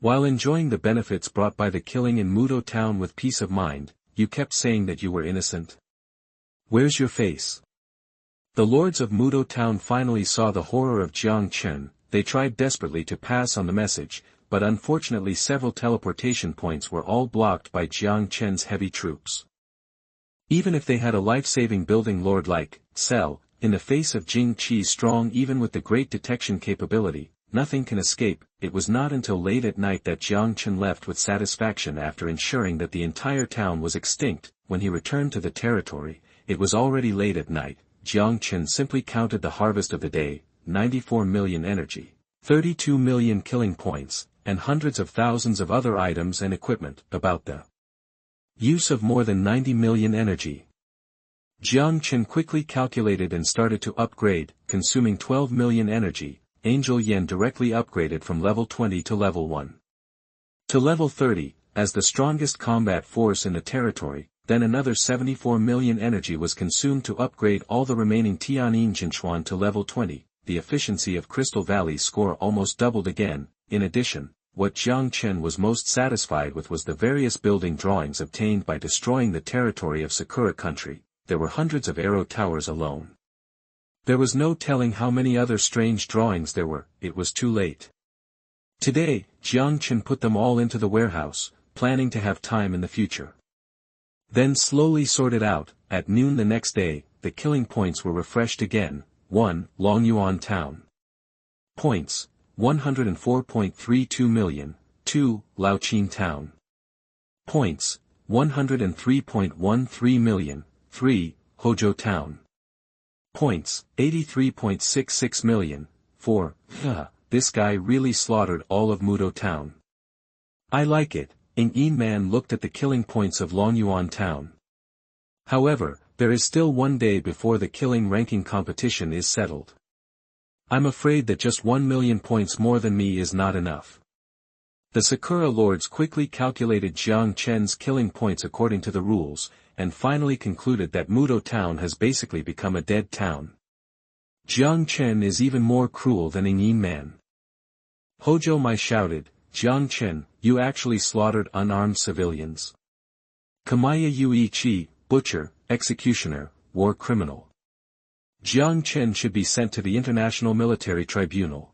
While enjoying the benefits brought by the killing in Mudo town with peace of mind, you kept saying that you were innocent. Where's your face? The lords of Mudo town finally saw the horror of Jiang Chen. They tried desperately to pass on the message, but unfortunately several teleportation points were all blocked by Jiang Chen's heavy troops. Even if they had a life-saving building lord like Cell, in the face of Jing Qi's strong even with the great detection capability, nothing can escape. It was not until late at night that Jiang Chen left with satisfaction after ensuring that the entire town was extinct. When he returned to the territory, it was already late at night. Jiang Chen simply counted the harvest of the day, 94 million energy, 32 million killing points, and hundreds of thousands of other items and equipment. About the use of more than 90 million energy. Jiang Chen quickly calculated and started to upgrade, consuming 12 million energy. Angel Yen directly upgraded from level 20 to level 1. To level 30, as the strongest combat force in the territory. Then another 74 million energy was consumed to upgrade all the remaining Tianyin Jinchuan to level 20. The efficiency of Crystal Valley's score almost doubled again. In addition, what Jiang Chen was most satisfied with was the various building drawings obtained by destroying the territory of Sakura country. There were hundreds of arrow towers alone. There was no telling how many other strange drawings there were. It was too late. Today, Jiang Chen put them all into the warehouse, planning to have time in the future. Then slowly sorted out. At noon the next day, the killing points were refreshed again. 1. Longyuan Town. Points, 104.32 million. 2. Laoqin Town. Points, 103.13 million. 3. Hozhou Town. Points, 83.66 million. 4. This guy really slaughtered all of Mudo Town. I like it. Yin Man looked at the killing points of Longyuan Town. However, there is still one day before the killing ranking competition is settled. I'm afraid that just 1 million points more than me is not enough. The Sakura lords quickly calculated Jiang Chen's killing points according to the rules, and finally concluded that Mudo Town has basically become a dead town. Jiang Chen is even more cruel than Yin Man. Hozhou Mai shouted, Jiang Chen, you actually slaughtered unarmed civilians. Kamaya Yui Qi, butcher, executioner, war criminal. Jiang Chen should be sent to the International Military Tribunal.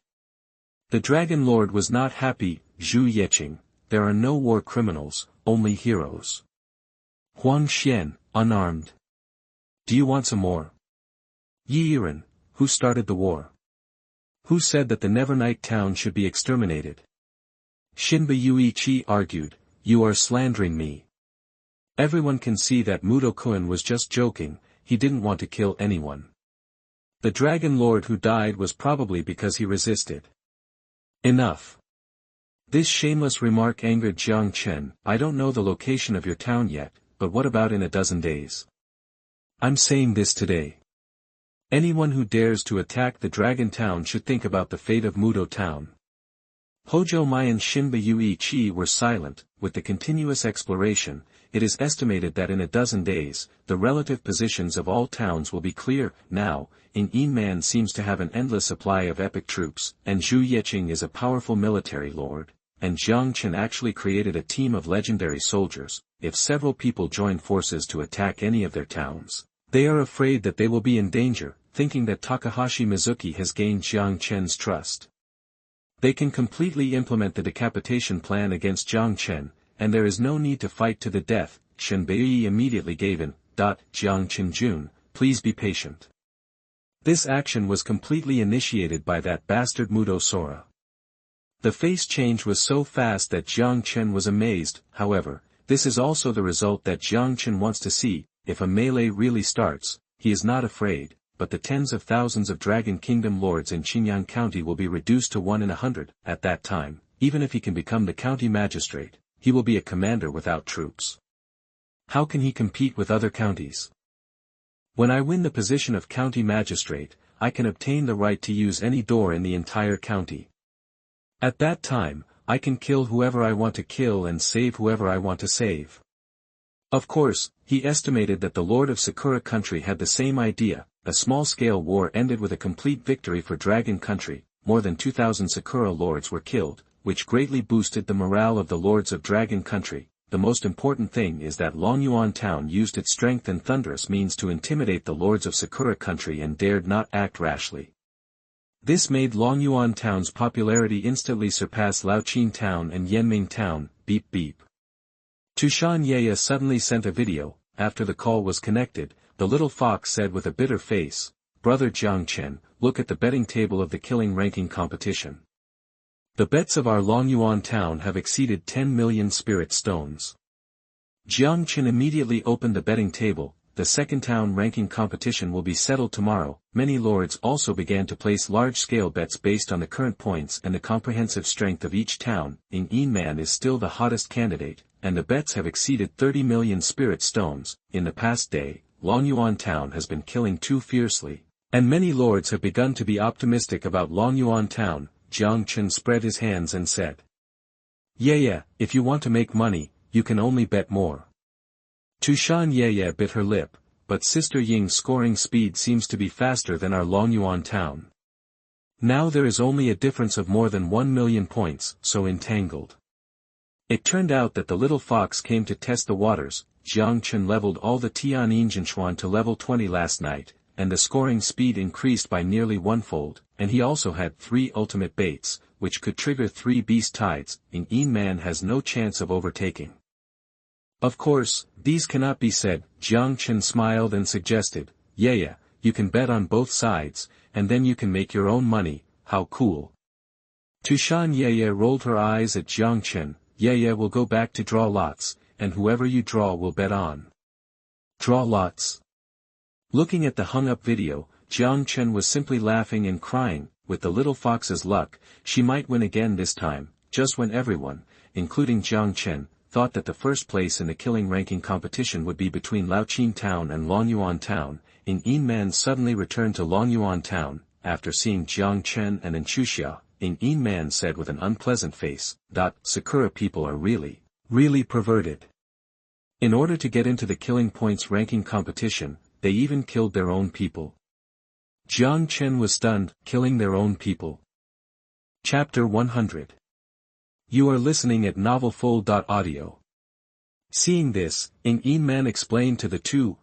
The Dragon Lord was not happy. Zhu Yeqing, there are no war criminals, only heroes. Huang Xian, unarmed. Do you want some more? Yi Yiren, who started the war? Who said that the Nevernight town should be exterminated? Shinba Yui Qi argued, you are slandering me. Everyone can see that Mudo-kun was just joking, he didn't want to kill anyone. The Dragon Lord who died was probably because he resisted. Enough. This shameless remark angered Jiang Chen. I don't know the location of your town yet, but what about in a dozen days? I'm saying this today. Anyone who dares to attack the Dragon Town should think about the fate of Mudo Town. Hozhou Mai and Shinba Yui Qi were silent. With the continuous exploration, it is estimated that in a dozen days, the relative positions of all towns will be clear. Now, Yin Man seems to have an endless supply of epic troops, and Zhu Yeqing is a powerful military lord, and Jiang Chen actually created a team of legendary soldiers. If several people join forces to attack any of their towns, they are afraid that they will be in danger, thinking that Takahashi Mizuki has gained Jiang Chen's trust. They can completely implement the decapitation plan against Jiang Chen, and there is no need to fight to the death. Shenbei immediately gave in. Jiang Chenjun, please be patient. This action was completely initiated by that bastard Mudo Sora. The face change was so fast that Jiang Chen was amazed. However, this is also the result that Jiang Chen wants to see. If a melee really starts, he is not afraid, but the tens of thousands of Dragon Kingdom lords in Qingyang County will be reduced to 1 in 100. At that time, even if he can become the county magistrate, he will be a commander without troops. How can he compete with other counties? When I win the position of county magistrate, I can obtain the right to use any door in the entire county. At that time, I can kill whoever I want to kill and save whoever I want to save. Of course, he estimated that the Lord of Sakura Country had the same idea. A small-scale war ended with a complete victory for Dragon Country. More than 2,000 Sakura lords were killed, which greatly boosted the morale of the lords of Dragon Country. The most important thing is that Longyuan Town used its strength and thunderous means to intimidate the lords of Sakura Country and dared not act rashly. This made Longyuan Town's popularity instantly surpass Liaoqing Town and Yanming Town. Beep beep. Tushan Yaya suddenly sent a video. After the call was connected, the little fox said with a bitter face, "Brother Jiang Chen, look at the betting table of the killing ranking competition. The bets of our Longyuan Town have exceeded 10 million spirit stones." Jiang Chen immediately opened the betting table. The second town ranking competition will be settled tomorrow. Many lords also began to place large-scale bets based on the current points and the comprehensive strength of each town. Yin Man is still the hottest candidate, and the bets have exceeded 30 million spirit stones. In the past day, Longyuan Town has been killing too fiercely, and many lords have begun to be optimistic about Longyuan Town. Jiang Chen spread his hands and said, "Yeah, if you want to make money, you can only bet more." Tushan Yaya bit her lip, but Sister Ying's scoring speed seems to be faster than our Longyuan Town. Now there is only a difference of more than 1 million points, so entangled. It turned out that the little fox came to test the waters. Jiang Chen leveled all the Tianjinchuan to level 20 last night, and the scoring speed increased by nearly one-fold, and he also had 3 ultimate baits, which could trigger 3 beast tides. Yin Man has no chance of overtaking. Of course, these cannot be said. Jiang Chen smiled and suggested, "Yeah, you can bet on both sides, and then you can make your own money. How cool." Tushan Yaya rolled her eyes at Jiang Chen. "Yeah will go back to draw lots, and whoever you draw will bet on." Draw lots? Looking at the hung-up video, Jiang Chen was simply laughing and crying. With the little fox's luck, she might win again this time. Just when everyone, including Jiang Chen, thought that the first place in the killing ranking competition would be between Liaoqing Town and Longyuan Town, Yin Man suddenly returned to Longyuan Town. After seeing Jiang Chen and Enchuxia, Yin Man said with an unpleasant face, "Sakura people are really perverted. In order to get into the killing points ranking competition, they even killed their own people." Jiang Chen was stunned. Killing their own people. Chapter 100. You are listening at novelfull.audio. Seeing this, Yin Man explained to the two.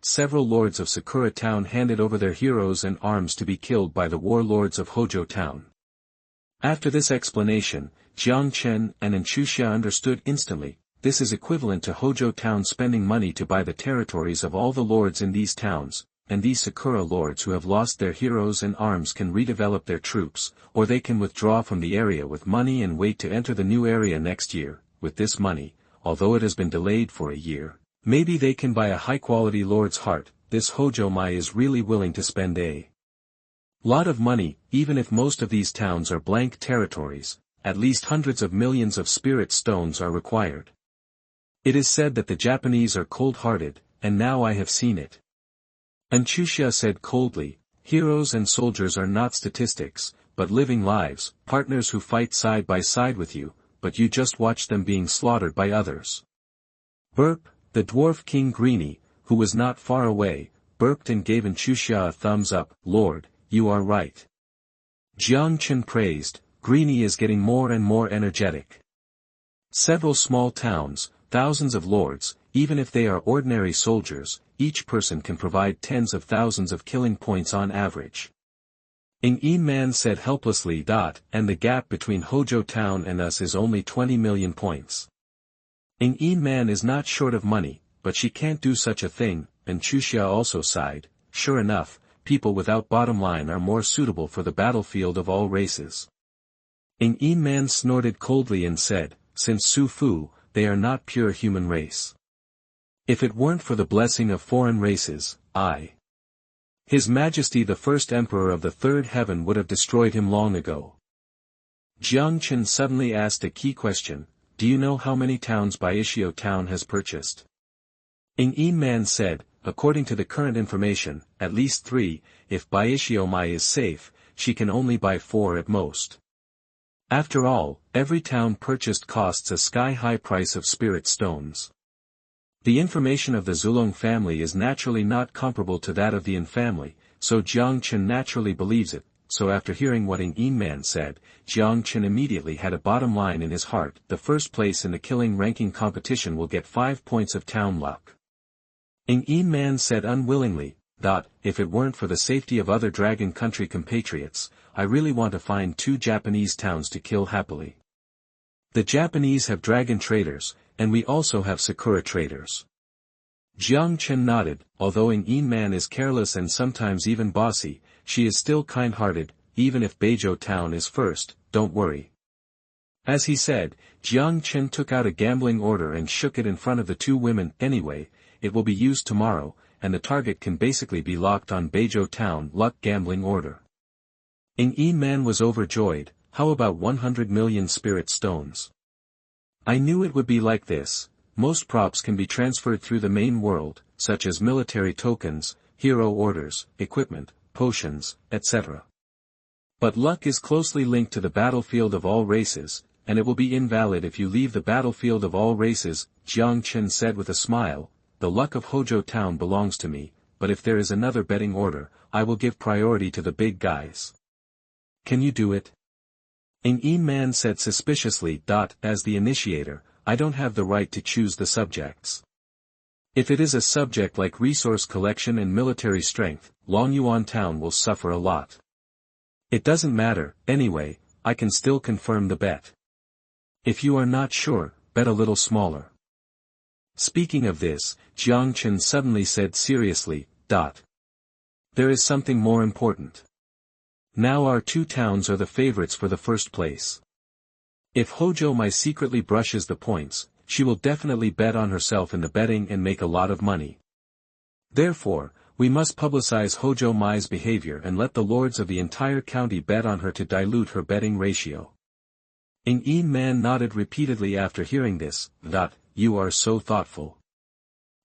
Several lords of Sakura Town handed over their heroes and arms to be killed by the warlords of Hojo Town. After this explanation, Jiang Chen and Enchuxia understood instantly. This is equivalent to Hojo Town spending money to buy the territories of all the lords in these towns, and these Sakura lords who have lost their heroes and arms can redevelop their troops, or they can withdraw from the area with money and wait to enter the new area next year. With this money, although it has been delayed for a year, maybe they can buy a high-quality lord's heart. This Hojo Mai is really willing to spend a lot of money. Even if most of these towns are blank territories, at least hundreds of millions of spirit stones are required. It is said that the Japanese are cold-hearted, and now I have seen it. Enchuxia said coldly, "Heroes and soldiers are not statistics, but living lives, partners who fight side by side with you, but you just watch them being slaughtered by others." Burp. The dwarf King Greeny, who was not far away, burped and gave Enchuxia a thumbs up. "Lord, you are right." Jiang Chen praised, "Greeny is getting more and more energetic." Several small towns, thousands of lords, even if they are ordinary soldiers, each person can provide tens of thousands of killing points on average. Yin Man said helplessly. "And the gap between Hojo Town and us is only 20 million points. Yin Man is not short of money, but she can't do such a thing." Enchuxia also sighed. "Sure enough, people without bottom line are more suitable for the battlefield of all races." Yin Man snorted coldly and said, "Since Su Fu, they are not pure human race. If it weren't for the blessing of foreign races, His Majesty the First Emperor of the Third Heaven would have destroyed him long ago." Jiang Chen suddenly asked a key question. "Do you know how many towns Baishio Town has purchased?" Ng Man said, according to the current information, at least 3, if Versio Mai is safe, she can only buy 4 at most. After all, every town purchased costs a sky-high price of spirit stones. The information of the Zulong family is naturally not comparable to that of the Yin family, so Jiang Chen naturally believes it, so after hearing what Ng Man said, Jiang Chen immediately had a bottom line in his heart: the first place in the killing ranking competition will get 5 points of town luck. Ng Man said unwillingly, if it weren't for the safety of other Dragon Country compatriots, I really want to find 2 Japanese towns to kill happily. The Japanese have dragon traders, and we also have Sakura traders. Jiang Chen nodded. Although Ng Man is careless and sometimes even bossy, she is still kind-hearted. Even if Beizhou town is first, don't worry. As he said, Jiang Chen took out a gambling order and shook it in front of the 2 women. Anyway, it will be used tomorrow, and the target can basically be locked on Beizhou town luck gambling order. Ng Man was overjoyed. How about 100 million spirit stones? I knew it would be like this. Most props can be transferred through the main world, such as military tokens, hero orders, equipment, potions, etc. But luck is closely linked to the battlefield of all races, and it will be invalid if you leave the battlefield of all races. Jiang Chen said with a smile, the luck of Hozhou town belongs to me, but if there is another betting order, I will give priority to the big guys. Can you do it? Ng Man said suspiciously. As the initiator, I don't have the right to choose the subjects. If it is a subject like resource collection and military strength, Longyuan town will suffer a lot. It doesn't matter, anyway, I can still confirm the bet. If you are not sure, bet a little smaller. Speaking of this, Jiang Chen suddenly said seriously, there is something more important. Now our 2 towns are the favorites for the first place. If Hozhou Mai secretly brushes the points, she will definitely bet on herself in the betting and make a lot of money. Therefore, we must publicize Hozhou Mai's behavior and let the lords of the entire county bet on her to dilute her betting ratio. Ng Man nodded repeatedly after hearing this. You are so thoughtful.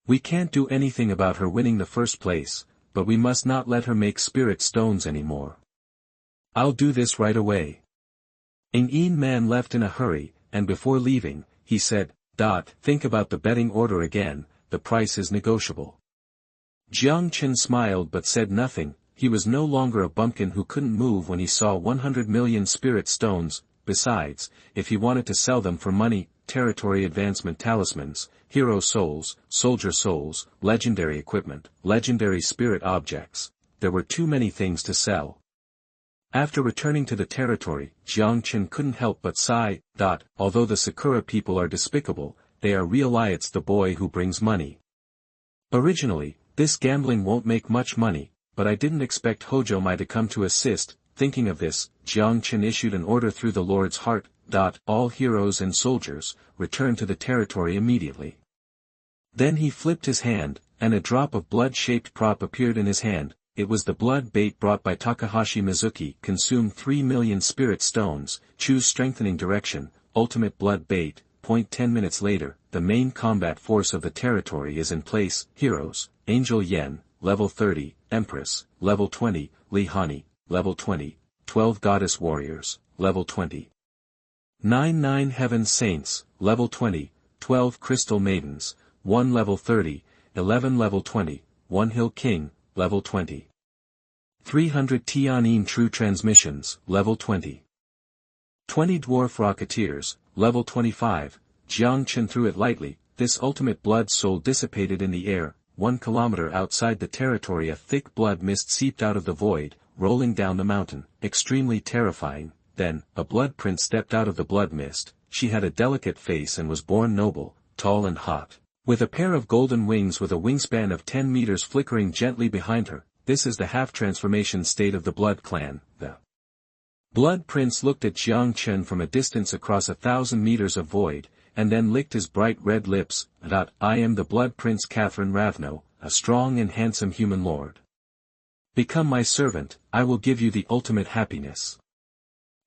We can't do anything about her winning the first place, but we must not let her make spirit stones anymore. I'll do this right away. Ng Man left in a hurry, and before leaving, he said, think about the betting order again, the price is negotiable. Jiang Chen smiled but said nothing. He was no longer a bumpkin who couldn't move when he saw 100 million spirit stones. Besides, if he wanted to sell them for money, territory advancement talismans, hero souls, soldier souls, legendary equipment, legendary spirit objects, there were too many things to sell. After returning to the territory, Jiang Chen couldn't help but sigh. Although the Sakura people are despicable, they are real. It's the boy who brings money. Originally, this gambling won't make much money, but I didn't expect Hozhou Mai to come to assist. Thinking of this, Jiang Chen issued an order through the Lord's heart. All heroes and soldiers, return to the territory immediately. Then he flipped his hand, and a drop of blood-shaped prop appeared in his hand. It was the blood bait brought by Takahashi Mizuki. Consume 3 million spirit stones, choose strengthening direction, ultimate blood bait. 10 minutes later, the main combat force of the territory is in place. Heroes, Angel Yen, level 30, Empress, level 20, Li Hanyi, level 20, 12 Goddess Warriors, level 20. 9 Heaven Saints, level 20, 12 Crystal Maidens, 1 level 30, 11 level 20, 1 Hill King, level 20. 300 Tianyin True Transmissions, level 20. 20 Dwarf Rocketeers, level 25, Jiang Chen threw it lightly. This ultimate blood soul dissipated in the air. 1 kilometer outside the territory a thick blood mist seeped out of the void, rolling down the mountain, extremely terrifying. Then, a blood prince stepped out of the blood mist. She had a delicate face and was born noble, tall and hot, with a pair of golden wings with a wingspan of 10 meters flickering gently behind her. This is the half-transformation state of the Blood Clan. The Blood Prince looked at Jiang Chen from a distance across 1,000 meters of void, and then licked his bright red lips. I am the Blood Prince Catherine Ravno, a strong and handsome human lord. Become my servant, I will give you the ultimate happiness.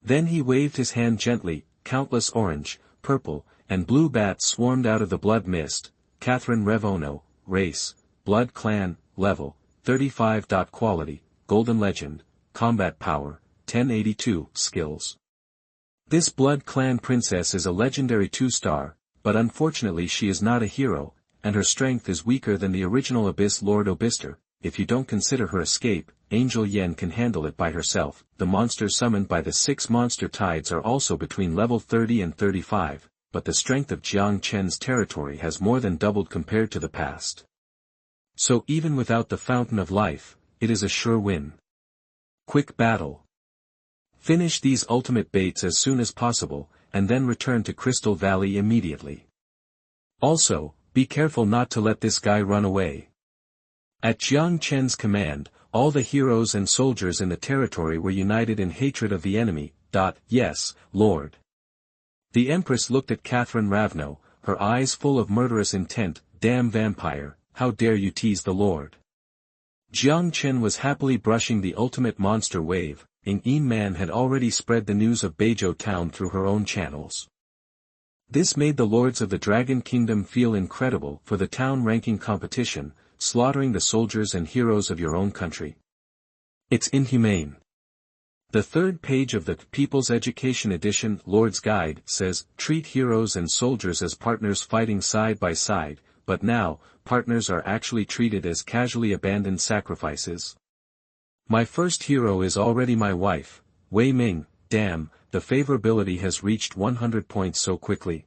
Then he waved his hand gently. Countless orange, purple, and blue bats swarmed out of the blood mist. Catherine Revono, race, blood clan, level, 35. Quality, golden legend, combat power, 1082, skills. This blood clan princess is a legendary 2-star, but unfortunately she is not a hero, and her strength is weaker than the original Abyss Lord Obister. If you don't consider her escape, Angel Yen can handle it by herself. The monsters summoned by the 6 monster tides are also between level 30 and 35, but the strength of Jiang Chen's territory has more than doubled compared to the past. So even without the Fountain of Life, it is a sure win. Quick battle. Finish these ultimate baits as soon as possible, and then return to Crystal Valley immediately. Also, be careful not to let this guy run away. At Jiang Chen's command, all the heroes and soldiers in the territory were united in hatred of the enemy. Yes, Lord. The Empress looked at Catherine Ravno, her eyes full of murderous intent. Damn vampire, how dare you tease the Lord. Jiang Chen was happily brushing the ultimate monster wave. Yin Man had already spread the news of Beizhou Town through her own channels. This made the lords of the Dragon Kingdom feel incredible for the town ranking competition, slaughtering the soldiers and heroes of your own country. It's inhumane. The third page of the People's Education Edition Lord's Guide says, treat heroes and soldiers as partners fighting side by side, but now, partners are actually treated as casually abandoned sacrifices. My first hero is already my wife, Wei Ming. Damn, the favorability has reached 100 points so quickly.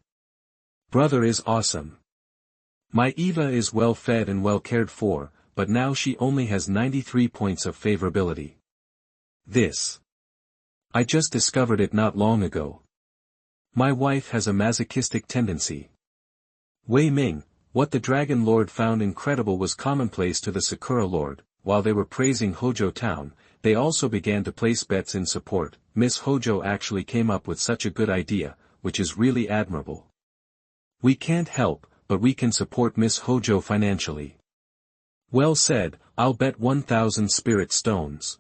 Brother is awesome. My Eva is well fed and well cared for, but now she only has 93 points of favorability. This. I just discovered it not long ago. My wife has a masochistic tendency. Wei Ming, what the Dragon Lord found incredible was commonplace to the Sakura Lord. While they were praising Hojo Town, they also began to place bets in support. Miss Hojo actually came up with such a good idea, which is really admirable. We can't help, but we can support Miss Hojo financially. Well said, I'll bet 1,000 spirit stones.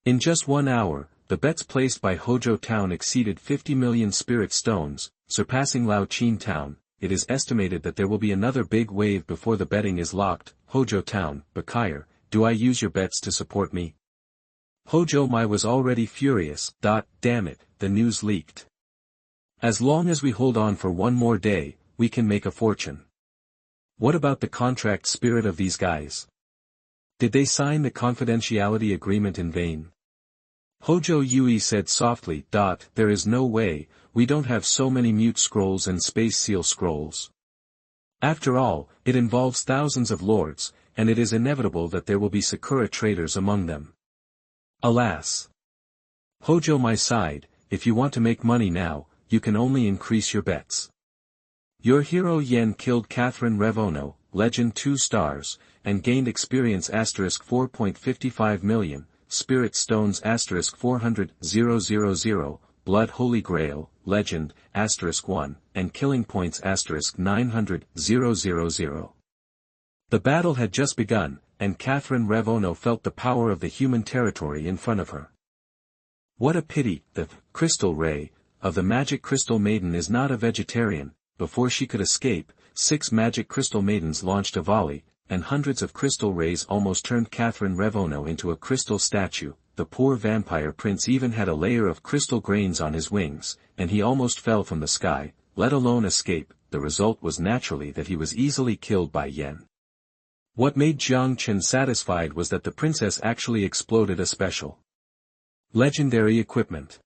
In just 1 hour, the bets placed by Hojo Town exceeded 50 million spirit stones, surpassing Lao Chin Town. It is estimated that there will be another big wave before the betting is locked. Hojo Town, Bakire, do I use your bets to support me? Hojo Mai was already furious. Damn it, the news leaked. As long as we hold on for one more day, we can make a fortune. What about the contract spirit of these guys? Did they sign the confidentiality agreement in vain? Hojo Yui said softly. There is no way, we don't have so many mute scrolls and space seal scrolls. After all, it involves thousands of lords, and it is inevitable that there will be Sakura traders among them. Alas. Hojo Mai sighed, if you want to make money now, you can only increase your bets. Your hero Yen killed Catherine Revono, legend 2 stars, and gained experience *4.55 million, spirit stones *400,000, blood holy grail, legend, *1, and killing points *900,000. The battle had just begun, and Catherine Revono felt the power of the human territory in front of her. What a pity, the crystal ray of the magic crystal maiden is not a vegetarian. Before she could escape, 6 magic crystal maidens launched a volley, and hundreds of crystal rays almost turned Catherine Revono into a crystal statue. The poor vampire prince even had a layer of crystal grains on his wings, and he almost fell from the sky, let alone escape. The result was naturally that he was easily killed by Yen. What made Jiang Chen satisfied was that the princess actually exploded a special legendary equipment.